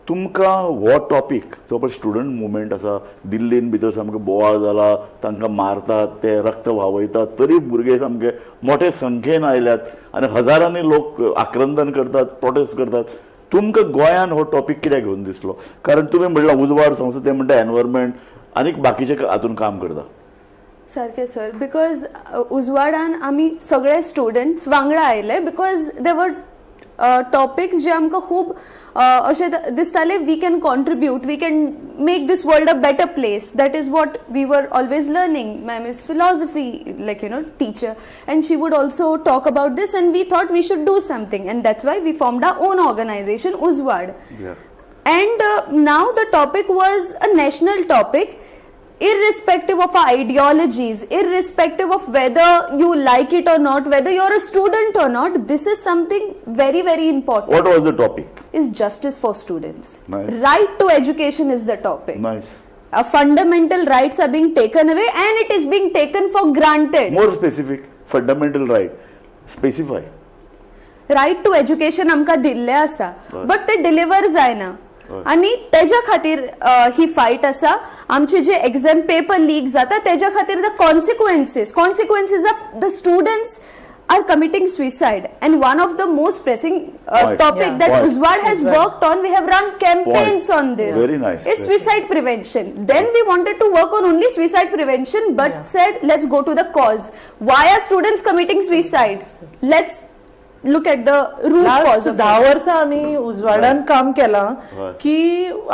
तुमकां हो टॉपीक जो पळय स्टुडंट मुवमेंट आसा, दिल्लीन भितर सामको बोवाळ जाला, तांकां मारतात, ते रक्त व्हांवयतात, तरी भुरगे सामके मोठे संख्येन आयल्यात आनी हजारांनी लोक आक्रंदन करतात, प्रोटेस्ट करतात. तुमकां गोंयान हो टॉपीक कित्याक घेवन दिसलो? कारण तुमी म्हणलां उजवाड संस्था, ते म्हणटा एनवायरमेंट. आनीक बाकीचे हातून काम करता. सारकें सर, बिकॉज उजवाडान आमी सगळे स्टुडंट्स वांगडा आयले बिकॉज देवर टॉपिक्स जे आमकां खूब अशें दिसताले we can contribute, we can make this world a better place. That is what we were always learning. Ma'am is philosophy teacher, and she would also talk about this, and we thought we should do something, and that's why we formed our own organization, Uzwad. And now the topic was a national topic, irrespective of our ideologies, irrespective of whether you like it or not, whether you're a student or not. This is something very, very important. What was the topic? Is justice for students. Nice. Right to education is the topic. Nice. Fundamental rights are being taken away, and it is being taken for granted. More specific, fundamental right. Specify. Right to education आमकां दिल्ले आसा, but ते डिलिव्हर जायना. आणि तेज्या खातीर ही फायट आसा. आमचे जे एग्जाम पेपर लीक जाता तेज्या खातीर the consequences of the students are committing suicide, and one of the most pressing topic that Uzwad has worked on, we have run campaigns on this. Very nice. Is suicide prevention. Then we wanted to work on only suicide prevention, but said let's go to the cause. Why are students committing suicide? Let's look at the root cause of 10 वर्सां आमी उजवाडान काम केलां की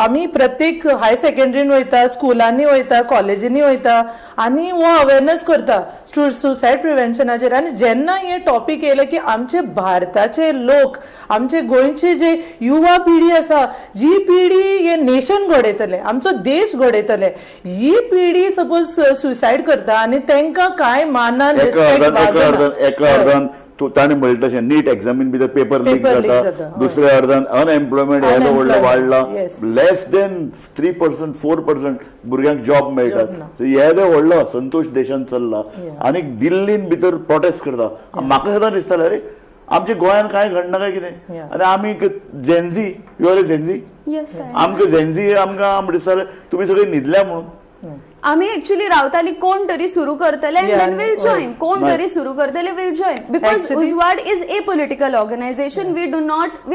आमी प्रत्येक हाय सेकंडरीन वयता, स्कुलांनी वयता, कॉलेजींनी वयता आनी हो अवेरनेस करता सुसायड प्रिव्हेन्शनाचेर. आनी जेन्ना हे टॉपिक येयले की आमचे भारताचे लोक, आमचे गोंयचे जे युवा पिढी आसा, जी पिढी हे नेशन घडयतले, आमचो देश घडयतले, ही पिढी सपोज सुसायड करता आनी तांकां कांय मानान अर्धान ताणें म्हणलें तशें नीट एग्जामीन भितर पेपर लीक जाता, दुसऱ्या अर्धान अनएम्प्लॉयमेंट येदो व्हडलो वाडला, लेस देन 3%, 4% भुरग्यांक जॉब मेळटात. येदो व्हडलो संतोष देशांत चल्ला आनी दिल्लीन भितर प्रोटेस्ट करता. म्हाका सदां दिसतालें अरे आमच्या गोंयान कांय घडना काय कितें, आनी आमी झेन्झी, यू आर ए झेन्झी, आमकां झेन्झी आमकां दिसतालें तुमी सगळीं न्हिदल्या म्हणून. आम्ही ऍक्च्युअली रावताली कोण तरी सुरू करतले and we'll join. कोण तरी सुरू करतले we'll join. Because Uzwad is a political organization. We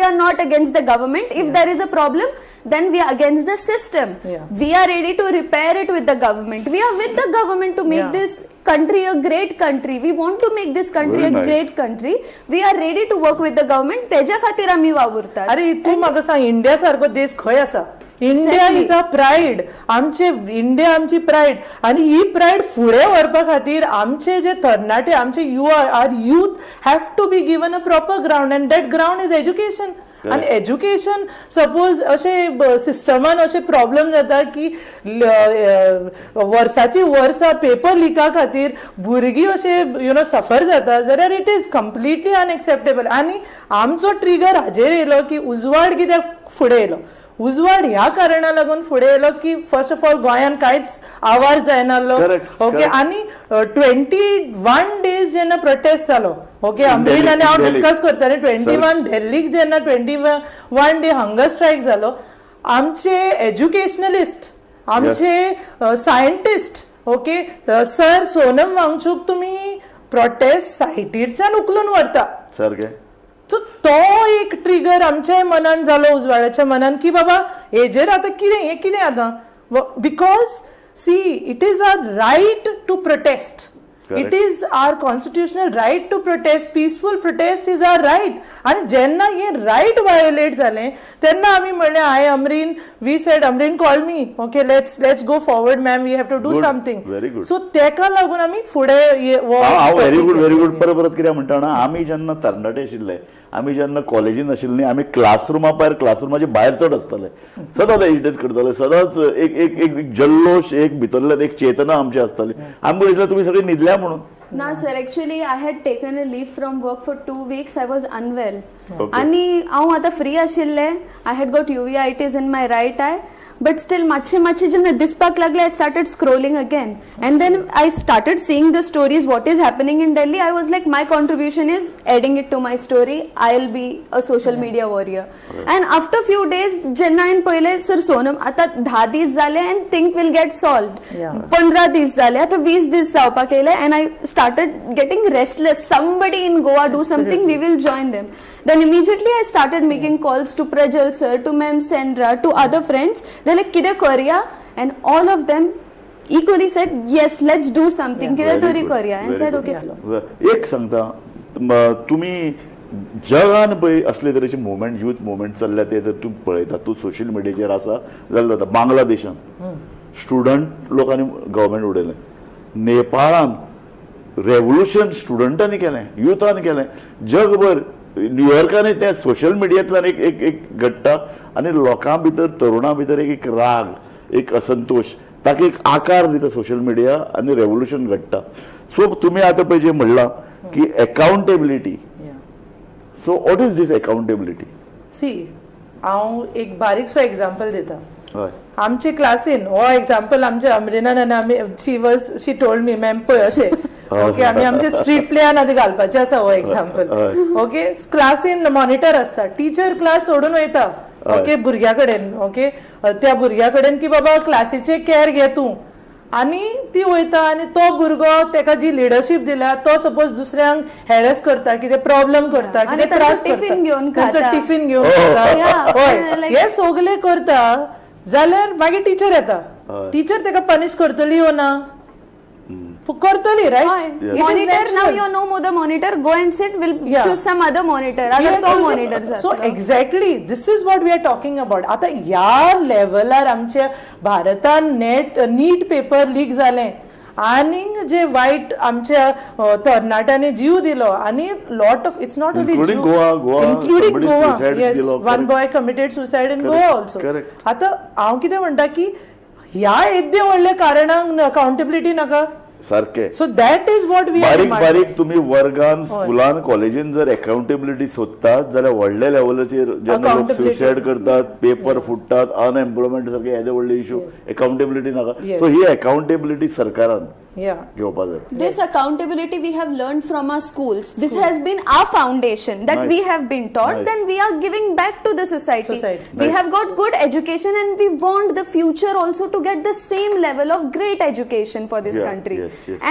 are not against the government. If there is a problem, then we are against the system. We are ready to repair it with the government. We are with the government to make this country a great country. We want to make this country a great country. We are ready to work with the government. तेज्या खातीर आम्ही वावुरतात. अरे तू म्हाका सांग, इंडिया सारको देश खंय आसा? India is a pride. आमचे इंडिया आमची प्रायड, आणि ही प्रायड फुडें व्हरपा खातीर आमचे जे तरणाटे, आमचे युवा, our youth have to be given a proper ground, and that ground is education. आणि एज्युकेशन सपोज अशे सिस्टमान अशे प्रॉब्लेम जाता की वर्साची वर्सां पेपर लिका खातीर भुरगीं अशे सफर जाता, जाल्यार इट इज कंप्लिटली अनएक्सेप्टेबल. आणि आमचो ट्रिगर हाजेर येयलो की उजवाड कित्याक फुडें येयलो. उजवाड ह्या कारणाक लागून फुडें येयलो की फर्स्ट ऑफ ऑल गोंयान कांयच आवाज जायनासलो. ओके, आनी 21 days जेन्ना प्रोटेस्ट जालो, ओके, अमरीन आनी हांव डिस्कस करताले 21 दिल्लीक जेन्ना 21 day हंगर स्ट्रायक जालो, आमचे एज्युकेशनलिस्ट, आमचे scientist, okay, sir Sonam Wangchuk तुमी प्रोटेस्ट सायटीरच्यान उखलून व्हरता सारकें. सो तो एक ट्रिगर आमच्या मनान जालो, उजवाडाच्या मनान, की बाबा हेजेर आतां कितें आतां. Because see, it is our right to protest. It is our constitutional right to protest. Peaceful protest is our right. आणि जेन्ना हे राईट वायोलेट जाले तेन्ना आमी म्हणलें, hi Amreen, we said, Amreen call me, okay, let's go forward ma'am, we have to do something. So तेका लागून आमी फुडें व्हेरी गुड परत कितें म्हणटा ना, आमी जेन्ना तरणाटे आशिल्ले, आमी जेन्ना कॉलेजीन आशिल्लीं, आमी क्लासरुमाच्या भायर चड आसताले, सदांच एजिटेट करताले, सदांच एक जल्लोश, एक भितरल्यान एक चेतना आमची आसताली. आमकां दिसलें तुमी सगळीं न्हिदल्या म्हणून. ना sir, actually I had taken a leave from work for 2 weeks. I was unwell आणि हांव आतां फ्री आशिल्लें. I had got uveitis in my right eye, but still मातशें जेन्ना दिसपाक लागलें, I started scrolling again, and then I started seeing the stories what is happening in Delhi. I was like, my contribution is adding it to my story. I'll be a social media warrior. And after few days जेन्ना हांवें पयलें, सर सोनम आतां 10 दीस जाले and things will get solved. 15 दीस जाले, आतां 20 दीस जावपाक येयले, and I started getting restless. Somebody in Goa do something, we will join them. Then immediately I started making calls to Prajal sir, to Ma'am Sandra, to other friends. They're like, kide kariya? And all of them equally said, yes, let's do something. कितें तरी करया. And said, okay. एक सांगता तुम्ही जगान पळय असले तरेचे मुवमेंट यूथ मुवमेंट चल्ल्या ते जर तूं पळयता तूं सोशल मिडियाचेर आसा जाल्यार जाता बांगलादेशान स्टुडंट लोकांनी गव्हर्मेंट उडयलें नेपाळान रेव्होल्युशन स्टुडंटांनी केलें युथान केलें जगभर न्यूयॉर्कान तें सोशल मिडियांतल्यान एक घडटा आनी लोकां भितर तरुणां भितर एक राग एक असंतोष ताका एक आकार दिता सोशल मिडिया आनी रेव्होल्युशन घडटा सो तुमी आतां पळय जें म्हणलां की accountability so what is this accountability see हांव एक बारीकसो एग्जाम्पल दिता हय आमचे क्लासीन हो एग्जाम्पल आमच्या अमरिनान आनी आमी शी टोल्ड मी मॅम पळय अशें ओके आमी आमचे स्ट्रीट प्लेयान आतां घालपाचें आसा हो एग्जाम्पल ओके क्लासीन मॉनिटर आसता टीचर क्लास सोडून वयता ओके भुरग्या कडेन ओके त्या भुरग्या कडेन की बाबा क्लासीचे कॅर घे तूं आनी ती वयता आनी तो भुरगो तेका जी लिडरशीप दिल्या तो सपोज दुसऱ्यांक हॅरेस करता कितें प्रॉब्लेम करता कितें त्रास टिफिन घेवन करता टिफिन घेवन खाता हे सगळे करता जाल्यार मागीर टीचर येता टीचर तेका पनिश करतली हो ना करतली right Monitor, now you know more the monitor, go and sit, we'll choose some other monitor. Other तो monitor so exactly this is what we are talking about. आता ह्या लेवलार आमच्या भारतान नीट पेपर लीक जालें आनी जे वायट आमच्या तरणाट्यांनी जीव दिलो आनी lot of its not only including Goa yes one boy committed suicide in Goa also. आता हांव कितें म्हणटा की ह्या येद्दे व्हडल्या कारणांक अकाउंटेबिलिटी नाका सारखे so that is what we बारीक बारीक तुम्ही वर्गान स्कुलान कॉलेजीन जर अकाउंटेबिलिटी सोदतात जाल्यार व्हडल्या लेवलाचेर जेन्ना लोक सुसायड करतात पेपर फुटतात अनएम्प्लॉयमेंट सारखे येदे व्हडले इश्यू अकाउंटेबिलिटी नाका सो ही अकाउंटेबिलिटी सरकारान घेवपाक जाय. This accountability we have learned from our schools. This has been our foundation that we have been taught. Then we are giving back to the society. We have got good education and we want the future also to get the same level of great education for this country.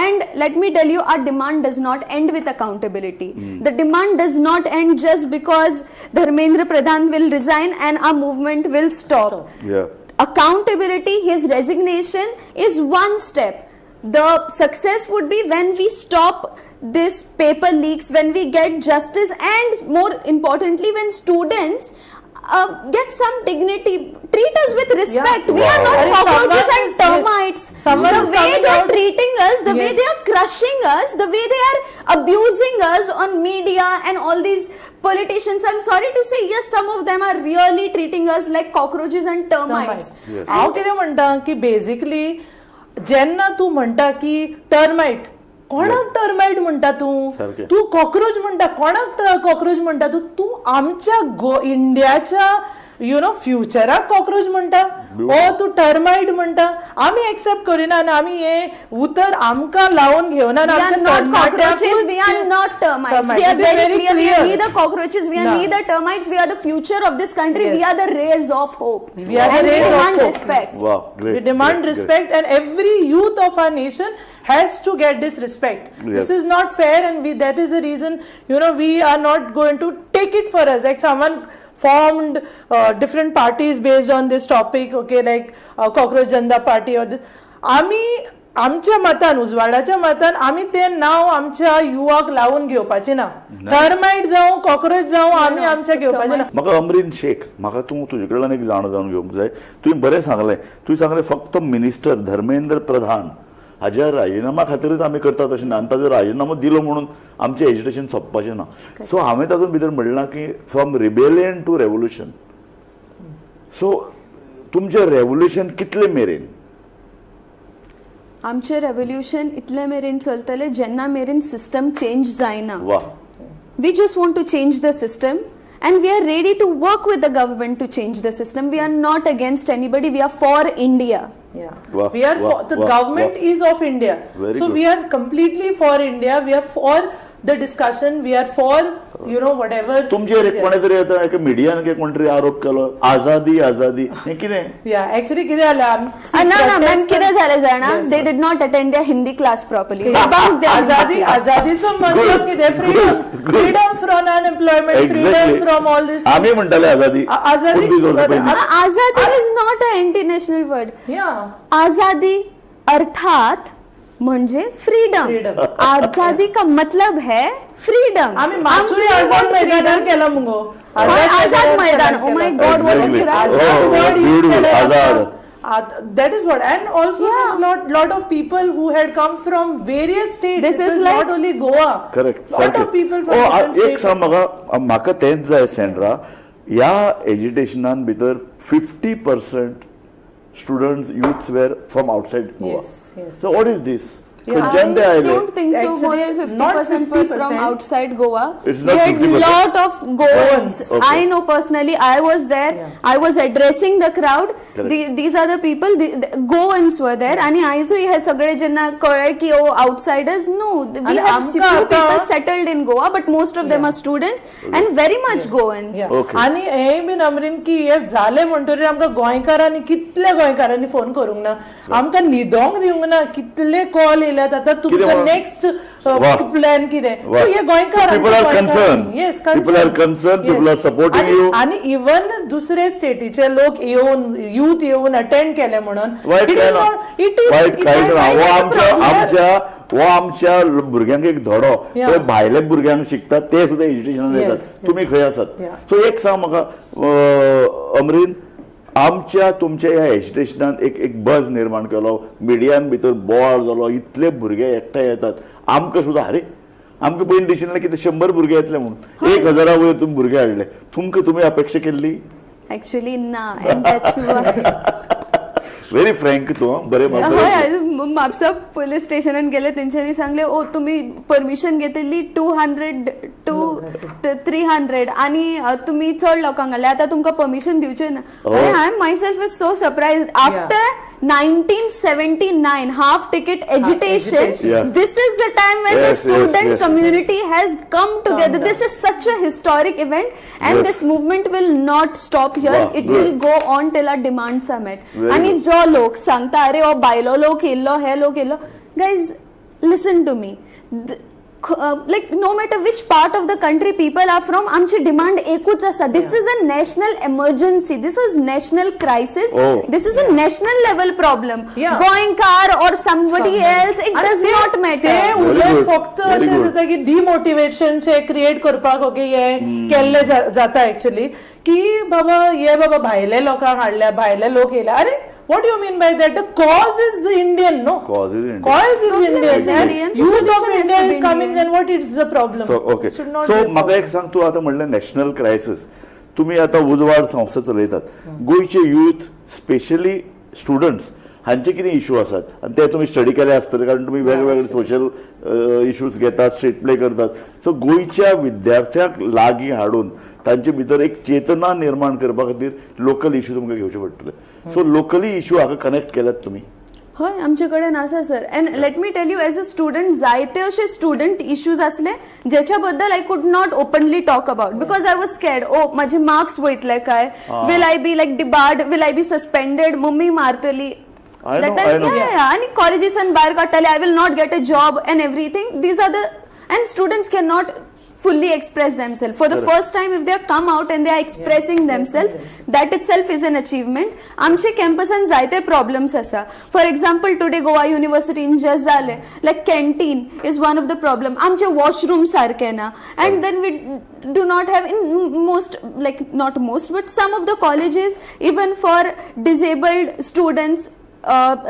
And let me tell you, our demand does not end with accountability. The demand does not end just because Dharmendra Pradhan will resign and our movement will stop. Accountability, his resignation is one step. The success would be when we stop this paper leaks, when we get justice, and more importantly, when students get some dignity, treat us with respect. We are not cockroaches and termites. The way they are treating us, the way they are crushing us, the way they are abusing us on media and all these politicians, I'm sorry to say, yes, some of them are really treating us like cockroaches and termites. हांव कितें म्हणटा की बेसिकली जेन्ना तूं म्हणटा की टर्माइट कोणाक टर्माइट म्हणटा तूं कॉक्रोच म्हणटा कोणाक कॉक्रोच म्हणटा तूं आमच्या इंडियाच्या फ्युचराक कॉक्रोच म्हणटा ओ तूं टर्माइट म्हणटा आमी एक्सेप्ट करिना आनी आमी हे उतर आमकां लावन घेवना cockroaches, we are not termites. We are very clear. We are neither cockroaches, we are neither termites. We are the future of this country. We are the rays of hope. We are the rays of hope. Respect. Wow, great. We demand respect, and every youth of our nation has to get this respect. This is not fair, and that is the reason we are not going to take it for us. Like someone formed different parties based on this topic, okay, like Cockroach Janta Party or this. आमी आमच्या मतान उजवाडाच्या मतान आमी ते नाव आमच्या युवाक लावून घेवपाचे ना टर्माइट जावं कॉक्रोच जावं आमी आमच्या घेवपाचे ना. म्हाका अमरीन शेख म्हाका तुजे कडल्यान एक जाणून घेवंक जाय तुवें बरें सांगलें तुवें सांगलें फक्त मिनिस्टर धर्मेंद्र प्रधान हाज्या राजिनामा खातीरच आमी करतात अशें ना आनी ताजो राजिनामो दिलो म्हणून आमचें एज्युकेशन सोंपपाचें ना सो हांवें तातूंत भितर म्हणलां की from rebellion to revolution so तुमचें रेवोल्युशन कितले मेरेन आमचे रेवोल्युशन इतले मेरेन चलतले जेन्ना मेरेन सिस्टम चेंज जायना we just want to change the system and we are ready to work with the government to change the system. We are not against anybody. We are for India. We are for the government is of India. So we are completely for India. We are for the discussion. We are for whatever. तुमचेर एक कोणे तरी आता एक मिडियान कोण तरी आरोप केलो आजादी आजादी हे कितें एक्चुअली कितें जालें ना मॅम कितें जालें जाणा they did not attend their Hindi class properly आजादीचो मतलब कितें freedom from unemployment freedom from all this आमी म्हणटाले आजादी आजादी is not a international word azadi अर्थात म्हणजे फ्रीडम. Freedom. आजादी का मतलब है फ्रीडम. आम्ही माचुरी आझाद मैदानार केला मुगो. Azad Maidan. Oh my God, what Exactly. Azad word use beautiful. केलं Azad. जातं. That is what, and also lot of people who had come from various states. This It is was like- not only Goa. Correct Lot of people from different एक states. सांग म्हाका तेंच जाय सेंड्रा, ह्या एज्युटेशनान भितर 50% students youths were from outside Goa. Yes, yes. So what is this? I don't think so. More Actually, than not 50% were from 50%. outside Goa. It's We not had 50%. lot of Goans. Okay. I know personally. I was there. I was addressing the crowd. Correct. These are the people. The Goans were there. आणि आयजू हे सगळे ज्यांना कळय की ओ outsiders. No, we आणि have आमका few आता- people settled in Goa, but most of them are students and very much Goans. Yeah. Okay. आणि हे बीन अमरीन की हे झाले म्हणटरी आमकां गोंयकारांनी कितले गोंयकारांनी फोन करूंक ना, आमकां न्हिदोंक दिवंक ना, कितले कॉल येयल्यात. आता तुमचो नेक्स्ट वाह. प्लॅन कितें? वाह. हे गोंयकार People are concerned. Yes People are concerned. People are supporting you. आणि इवन दुसरे स्टेटीचे लोक येऊन युथ येऊन अटेंड केले म्हणून वाईट काय ना, वाईट कांयच ना. हो आमच्या भुरग्यांक एक धडो. Yeah. ते भायले भुरग्यांक शिकतात ते सुद्धा एज्युकेशनान Yes, येतात. तुम्ही खंय आसात? Yeah. सो एक सांग म्हाका अमरीन, आमच्या तुमच्या ह्या एज्युकेशनान एक बज निर्माण केलो, मिडियान भितर बोवाळ जालो, इतले भुरगे एकठांय येतात. आमकां सुद्धा अरे आमकां पयलीं दिशिल्लें कितें 100 भुरगे येतले म्हणून. 1000 वयर तुमी भुरगे हाडले. तुमी अपेक्षा केल्ली? Actually, nah. And that's why. Very frank तू बरे म्हापसा पोलीस स्टेशनान गेले, तेंच्यांनी सांगले ओ तुम्ही परमिशन घेतली 200 to 300 आणि तुम्ही चड लोकांक हाडले, आता तुमकां परमिशन दिवचें ना. I am my self is so surprised. After 1979 half ticket agitation, Yeah. this is the time when the Yes, student yes. community has come together. This is such a historic event, and Yes. this movement will not stop here. Wow. It will Yes. go on till our demand summit. Very आणि good. जो लोक सांगता अरे ओ बायलो लोक येयल्लो, हे लोक येयल्लो, guys, listen to me. Like no matter which part of the country people are from, आमची डिमांड एकूच आसा. This is a national emergency. This is national crisis. Oh. This is a national level problem. Yeah. Goenka or somebody else, it does not matter. ते Very उलट good. फक्त Very अशें good. जाता की डिमोटिवेशनचे क्रिएट करपाक ओके हे केल्ले जाता एक्चुअली की बाबा भायले लोकांक हाडल्या, भायले लोक येयले. अरे what do you mean by that? The cause is Indian, no? Cause is Indian. Cause is Problem Indian. is And Indian. youth Solution of has India to is be coming, Indian. then what is the problem? So okay. It should not so be a म्हाका problem. एक सांग, तू आता म्हणलें नॅशनल क्रायसिस. तुम्ही आता उजवाड संस्था चलयतात. गोंयचे युथ स्पेशली स्टुडंट्स हांचे कितें इश्यू आसात आनी ते तुमी स्टडी केले आसतले, कारण तुमी वेगवेगळे सोशल इश्यूज घेतात, स्ट्रीट प्ले करतात. सो गोंयच्या विद्यार्थ्यांक लागीं हाडून तांचे भितर एक चेतना निर्माण करपा खातीर लोकल इश्यू तुमकां घेवचे पडटले. सो लोकली इश्यू हाका कनेक्ट केल्यात तुमी? हय, आमचे कडेन आसा सर. And let me tell you, as a student जायते असे स्टुडंट इश्यूज असले जेच्या बद्दल I could not openly talk about, because I was scared. Oh माझे मार्क्स वयतले काय, will I be like debarred, will I be suspended, mummy मारतली. I know. आणि कॉलेजीसान भायर काडटले, I will not get a job and everything. These are the, and students can not fully express themselves. For the first time, if they come out and they are expressing themselves, that itself is an achievement. आमचे कॅम्पसान जायते problems आसा. For example, today Goa University in just जाले, like canteen is one of the problem. आमचे washroom सारखे ना, and then we do not have in most, like not most, but some of the colleges, even for disabled students,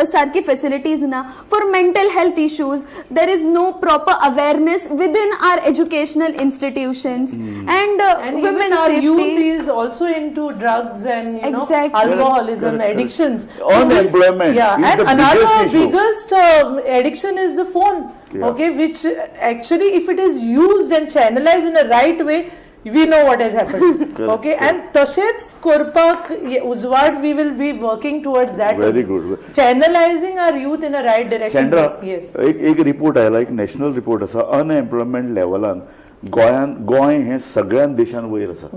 सारखी facilities ना. For mental health issues, there is no proper awareness within our educational institutions. And And women's even our safety. youth is also into drugs and Exactly. alcoholism, Correct. addictions. Unemployment Yeah, is and the another biggest issue. biggest addiction is the phone. Yeah. Okay, which actually, if it is used and channelized in a right way, we know what has happened. Okay, and तशेच करपाक उजवाड we will be working towards that. Very good. Channelizing our youth in a right direction. Sandra, Yes. एक रिपोर्ट आयला, एक नॅशनल रिपोर्ट आसा. अनएम्प्लॉयमेंट लेवलान गोंय हे सगळ्यां देशान वयर आसा.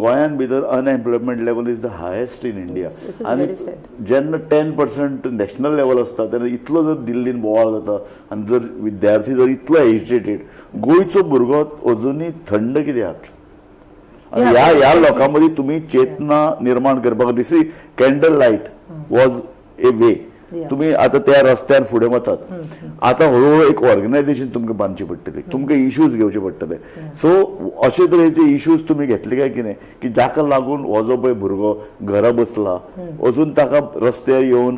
गोंयान भितर unemployment level is the highest in India. This is आनी very sad. जेन्ना 10% नॅशनल लेवल आसता तेन्ना इतलो जर दिल्लीन बोवाळ जाता आनी जर विद्यार्थी जर इतलो एज्युकेटेड, गोंयचो भुरगो अजुनूय थंड कित्याक? आणि ह्या लोकांमध्ये तुम्ही चेतना निर्माण करपाक, दिस कॅन्डल लाईट वॉज ए वे. तुम्ही आता त्या रस्त्यार फुडें वतात आता हळूहळू एक ऑर्गनायझेशन तुमकां बांदची पडटली, तुमकां इश्यूज घेवचे पडटले. सो अशे तरेचे इश्यूज तुमी घेतले काय कितें की जाका लागून हो जो पळय भुरगो घरा बसला अजून ताका रस्त्यार येवन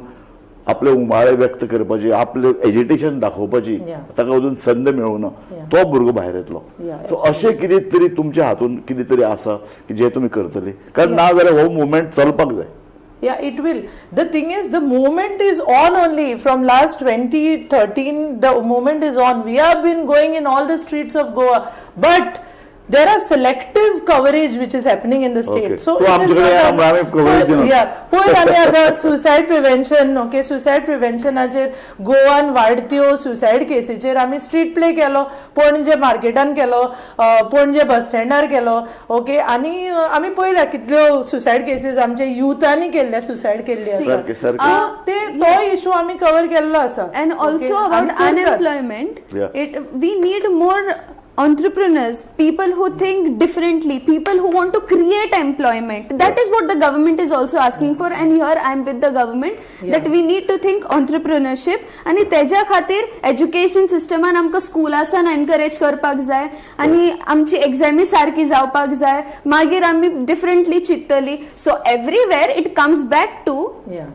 आपले उमाळे व्यक्त करपाची, आपले एजिटेशन दाखोवपाची ताका अजून संद मेळूना, तो भुरगो भायर येतलो. सो अशें कितें तरी तुमच्या हातून कितें तरी आसा की जे तुमी करतले, कारण ना जाल्यार हो मुवमेंट चलपाक जाय. Yeah, it will. The thing is, the movement is on only from last 2013. The movement is on. We have been going in all the streets of Goa, but there are selective coverage which is happening in the state. Okay. So, तो आमच्याकडे आम्ही coverage दिना. yeah. पळय आमी आतां सुसायड प्रिव्हेन्शन, ओके, सुसायड प्रिव्हेन्शनाचेर गोवान वाडट्यो सुसायड केसीचेर आमी स्ट्रीट प्ले केलो, पणजे मार्केटान केलो, पणजे बस स्टँडार केलो, ओके, आनी आमी पळयल्या कितल्यो सुसायड केसीस आमच्या युथांनी केल्ल्या, सुसायड केल्ली आसा. ते तो इशू आमी कवर केल्लो आसा. And also about unemployment, we need more entrepreneurs, people who think differently, people who want to create employment. That is what the government is also asking for, and here I am with the government that we need to think entrepreneurship. आणि तेज्या खातीर एज्युकेशन सिस्टमान आमकां स्कुलासान एनकरेज करपाक जाय आनी आमची एग्जामी सारकी जावपाक जाय, मागीर आमी डिफरंटली चिंततली. So everywhere it comes back to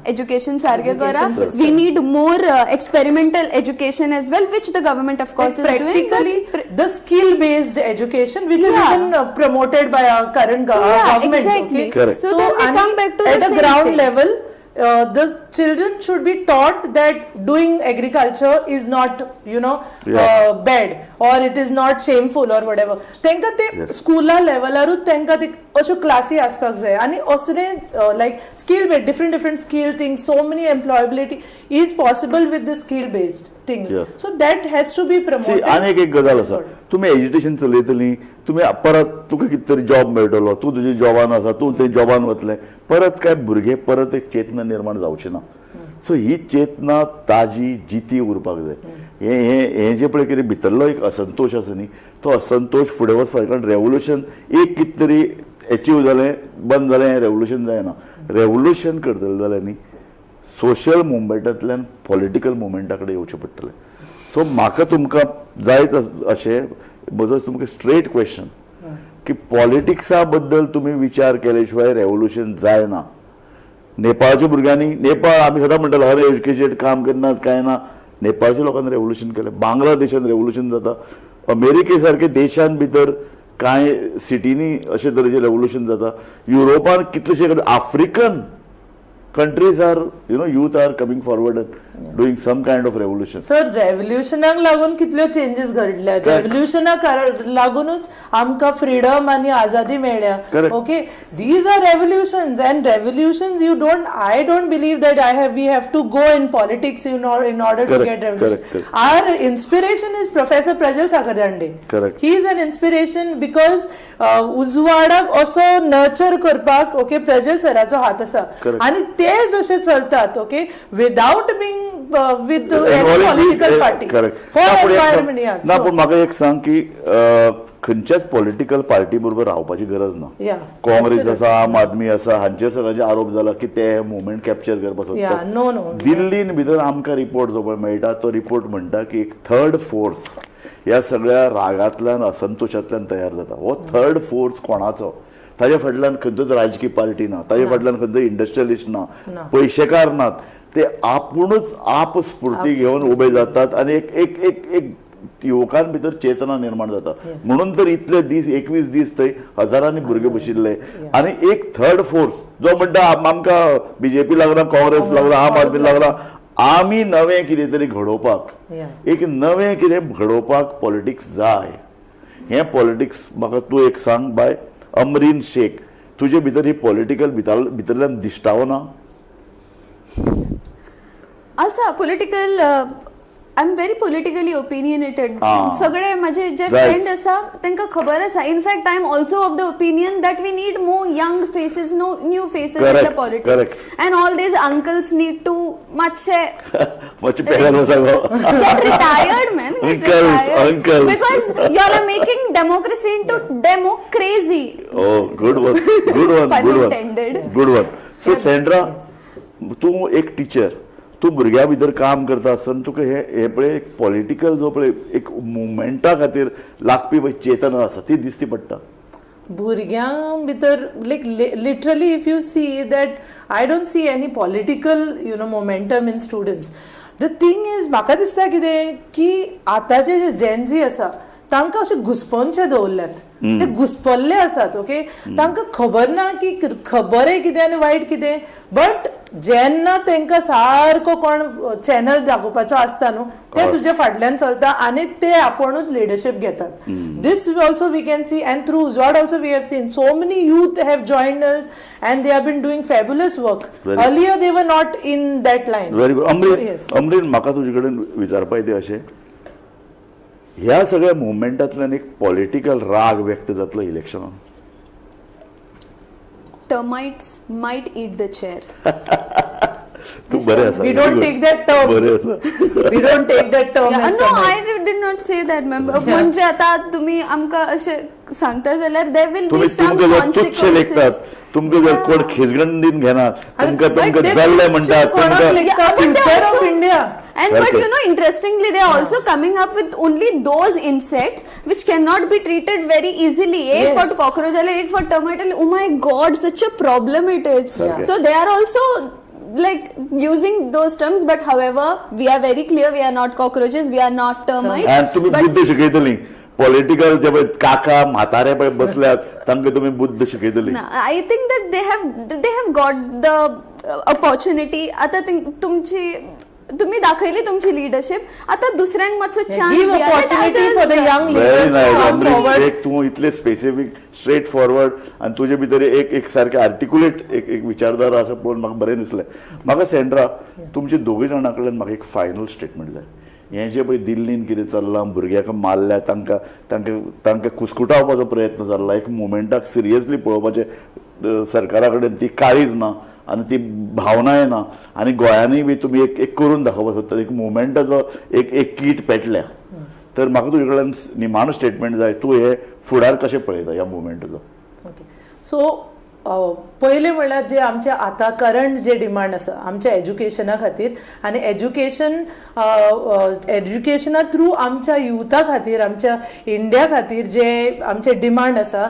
education सारकें करा. We need more experimental education as well, which the government of course is doing. The skill-based education, which is even promoted by our current government. Exactly. Okay? So then we come back to at the the same ground thing. level, the children should be taught that doing agriculture is not, bad, or it is not shameful or whatever. तेंका ते स्कूला लेवलारूच तेंका ते अश्यो क्लासी आसपाक जाय आनी असले like skill based different skill things, so many employability is possible with the skill based things. So that has to be promoted. आनी एक गजाल आसा, तुम्ही एज्युकेशन चलयतली, तुम्ही परत तुका कितें तरी जॉब मेळटलो, तूं तुज्या जॉबान आसा, तूं ते जॉबान वतले, परत काय भुरगे परत एक चेतना निर्माण जावची ना. सो ही चेतना ताजी जिती उरपाक जाय. हे जे पळय कितें भितरलो एक असंतोष आसा न्ही, तो असंतोष फुडें वचपाक, कारण रेवल्युशन एक कितें तरी एचीव जालें, बंद जालें, हें रेवल्युशन जायना. रेवल्युशन करतले जाल्यार न्ही सोशल मुवमेंटांतल्यान पॉलिटिकल मुवमेंटा कडेन येवचें पडटलें. सो म्हाका तुमकां जायच अशें म्हजो तुमकां स्ट्रेट क्वेश्चन की पॉलिटिक्सा बद्दल तुमी विचार केले शिवाय रेवल्युशन जायना. नेपाळच्या भुरग्यांनी, नेपाळ आमी सदां म्हणटाले हर एज्युकेटेड काम करनात काय ना, नेपाळच्या लोकांनी रेवल्युशन केलें, बांगलादेशान रेवल्युशन जाता, अमेरिके सारके देशान भितर कांय सिटीनी अशे तरेचें रेवल्युशन जाता, युरोपान कितलेशे African countries are, youth are coming forward and doing some kind of revolution. Sir, revolutionाक लागून कितल्यो चेंजेस घडल्या, रेव्होल्युशनाक लागूनच आमकां फ्रीडम आनी आजादी मेळ्ळ्या. Okay, these are revolutions, and revolutions I don't believe that we have to go in politics in order to get revolution. Our inspiration is Professor Prajal Sakardande. He is an inspiration because उजवाडाक असो नर्चर करपाक, ओके, प्रजल सराचो हात आसा आनी ते जशे चलतात, okay, without being with political party for environment. ना, पण म्हाका एक सांग की खंयच्याच पॉलिटिकल पार्टी बरोबर रावपाची गरज ना. काँग्रेस आसा, आम आदमी आसा, हांचेर सगळ्यांचे आरोप जाला की ते मुवमेंट कॅप्चर करपाक सोदतात. दिल्लीन भितर आमकां रिपोर्ट जो पळय मेळटा तो रिपोर्ट म्हणटा की एक थर्ड फोर्स ह्या सगळ्या रागांतल्यान, असंतोशांतल्यान तयार जाता. हो थर्ड फोर्स कोणाचो? ताजे फाटल्यान खंयचोच राजकीय पार्टी ना, ताजे फाटल्यान खंयचो इंडस्ट्रियलिस्ट ना, पयशेकार नात, ते आपुणूच आपस्फूर्ती घेवन उबे जातात आनी एक एक एक युवकां भितर चेतना निर्माण जाता. म्हणून तर इतले दीस 21 दीस थंय हजारांनी भुरगे बशिल्ले आनी एक थर्ड फोर्स जो म्हणटा आमकां बीजेपी लागना, काँग्रेस लागना, आम आदमी लागना, आमी नवें कितें तरी घडोवपाक, एक नवें कितें घडोवपाक पॉलिटिक्स जाय. हें पॉलिटिक्स म्हाका तूं एक सांग बाय अमरीन शेख, तुजे भितर ही पॉलिटिकल भितरल्यान दिश्टावो ना? आसा political, I am very politically opinionated. सगळे माझे जे फ्रेंड आसा तांकां खबर आसा. In fact I am also of the opinion that we need more young faces, new faces in the politics, and all these uncles need to मातशे retired man, retired, because you are making democracy into democracy. Oh, good one. So Sandra, तू एक टीचर, तूं भुरग्यां भितर काम करता आसतना तुका हे पळय एक पॉलिटिकल जो पळय एक मुवमेंटा खातीर लागपी पळय चेतना आसा ती दिसती पडटा. भुरग्यां भितर like literally if you see that I don't see any political momentum in students. The thing is म्हाका दिसता कितें की आतांचे जे जेनझी आसा तांकां अशें घुसपोनशे दवरल्यात. ते घुसपल्ले आसात. ओके, तांकां खबर ना की खबर कितें आनी वायट कितें. बट जेन्ना तांकां सारको कोण चॅनल दाखोवपाचो आसता न्हू ते तुजे फाटल्यान चलता आनी ते आपुणूच लिडरशीप घेतात. This also we can see and through उजवाड also we have seen so many youth have joined us and they have been doing fabulous work. Earlier they were not in that line. Very good. Amreen म्हाका तुजे कडेन विचारपाक येते अशें ह्या सगळ्या मुवमेंटांतल्यान एक पॉलिटिकल राग व्यक्त जातलो इलेक्शनान. Termites might eat the chair. तू बरें आसा. We don't take that term. बरें आसा. We don't take that term. Yeah, as no, termites. I did not say that, member. म्हणजे आता तुम्ही आमकां अशें सांगता जाल्यार there will be तुम्ही some तुमकां जर तुच्छ लेखतात consequences. तुमकां जर कोण खेजगंडीन घेनात तुमकां But they जाल्ले म्हणटात कोणाक तुमकां लेखता? Yeah, but they Future of also- India. And but you know, interestingly, they are also coming up with only those insects which cannot be treated very easily. Yes. Ek for cockroach, ek for termite. Oh my God, such a problem it is. Yeah. So they are also like using those terms, but however, we are very clear we are not cockroaches, we are not termites. आणि तुम्ही But बुद्ध शिकयतली पॉलिटिकल जे पळय काका म्हातारे पळय बसल्यात तांकां तुमी Buddha शिकयतली. no, I think that they have got the opportunity. आता तुम्ही दाखवली तुमची लीडरशिप. आता दुसऱ्यांक मातसो chance Give opportunity for the young very leaders to nice. come forward. एक तूं इतले स्पेसिफीक स्ट्रेट फॉरवर्ड आनी तुजे भितर एक सारकें आर्टिकुलेट एक विचारधारा आसा पळोवन म्हाका बरें दिसलें. म्हाका सेंड्रा तुमचे दोगूय जाणां कडल्यान म्हाका एक फायनल स्टेटमेंट जाय. हें जें पळय दिल्लीन कितें चल्लां भुरग्यांक मारल्या तांकां कुसकुटावपाचो प्रयत्न जाल्ला एक मुवमेंटाक सिरियसली पळोवपाचें सरकारा कडेन ती काळीज ना आनी ती भावनाय ना आनी गोंयांनी बी तुमी एक करून दाखोवपाक सोदतात एक मुवमेंटाचो एक कीट पेटल्या. तर म्हाका तुजे कडल्यान निमाणो स्टेटमेंट जाय. तूं हे फुडार कशें पळयता ह्या मुवमेंटाचो? ओके, सो पयलें म्हणल्यार जे आमचे आतां करंट जे डिमांड आसा आमच्या एज्युकेशना खातीर आनी एज्युकेशना थ्रू आमच्या युथा खातीर आमच्या इंडिया खातीर जे आमचे डिमांड आसा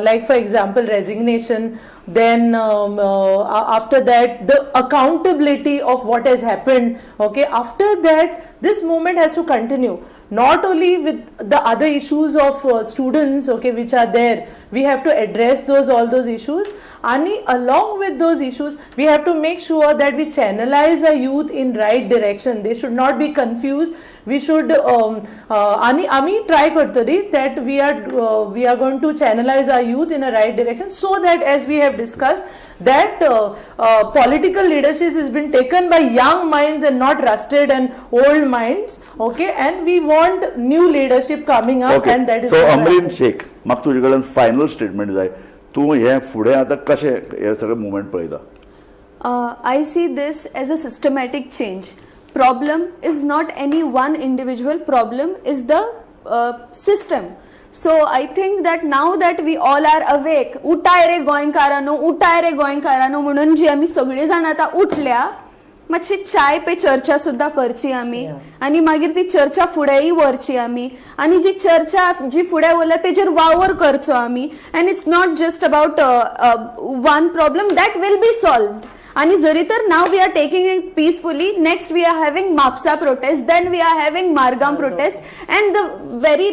like for example resignation. Then after that the accountability of what has happened. Okay, after that this movement has to continue not only with the other issues of students, okay, which are there. We have to address all those issues, and along with those issues we have to make sure that we channelize our youth in right direction. They should not be confused. We should आम्ही try करतली that we are going to channelize our youth in a right direction so that as we have discussed that political leadership has been taken by young minds and not rusted and old minds. Okay, and we want new leadership coming up. Okay. And that is so Amreen Shaikh म्हाका तुजे कडल्यान फायनल स्टेटमेंट जाय. तूं हे फुडें आतां कशें हे सगळें मुवमेंट पळयता? I see this as a systematic change. Problem is not any one individual, problem is the system. So I think that now that we all are awake, उठाय रे गोंयकारांनो म्हणून जी आमी सगळीं जाण आतां उठल्या, मातशी चाय पे चर्चा सुद्धा करची आमी आणि मागीर ती चर्चा फुडेंय व्हरची आमी आणि जी चर्चा जी फुडें उरल्या तेजेर वावर करचो आमी. And it's not just about one problem that will be solved. आणि जरी तर नाव we are taking it peacefully, next we are having Mapusa protest, then we are having Margao protest, and the very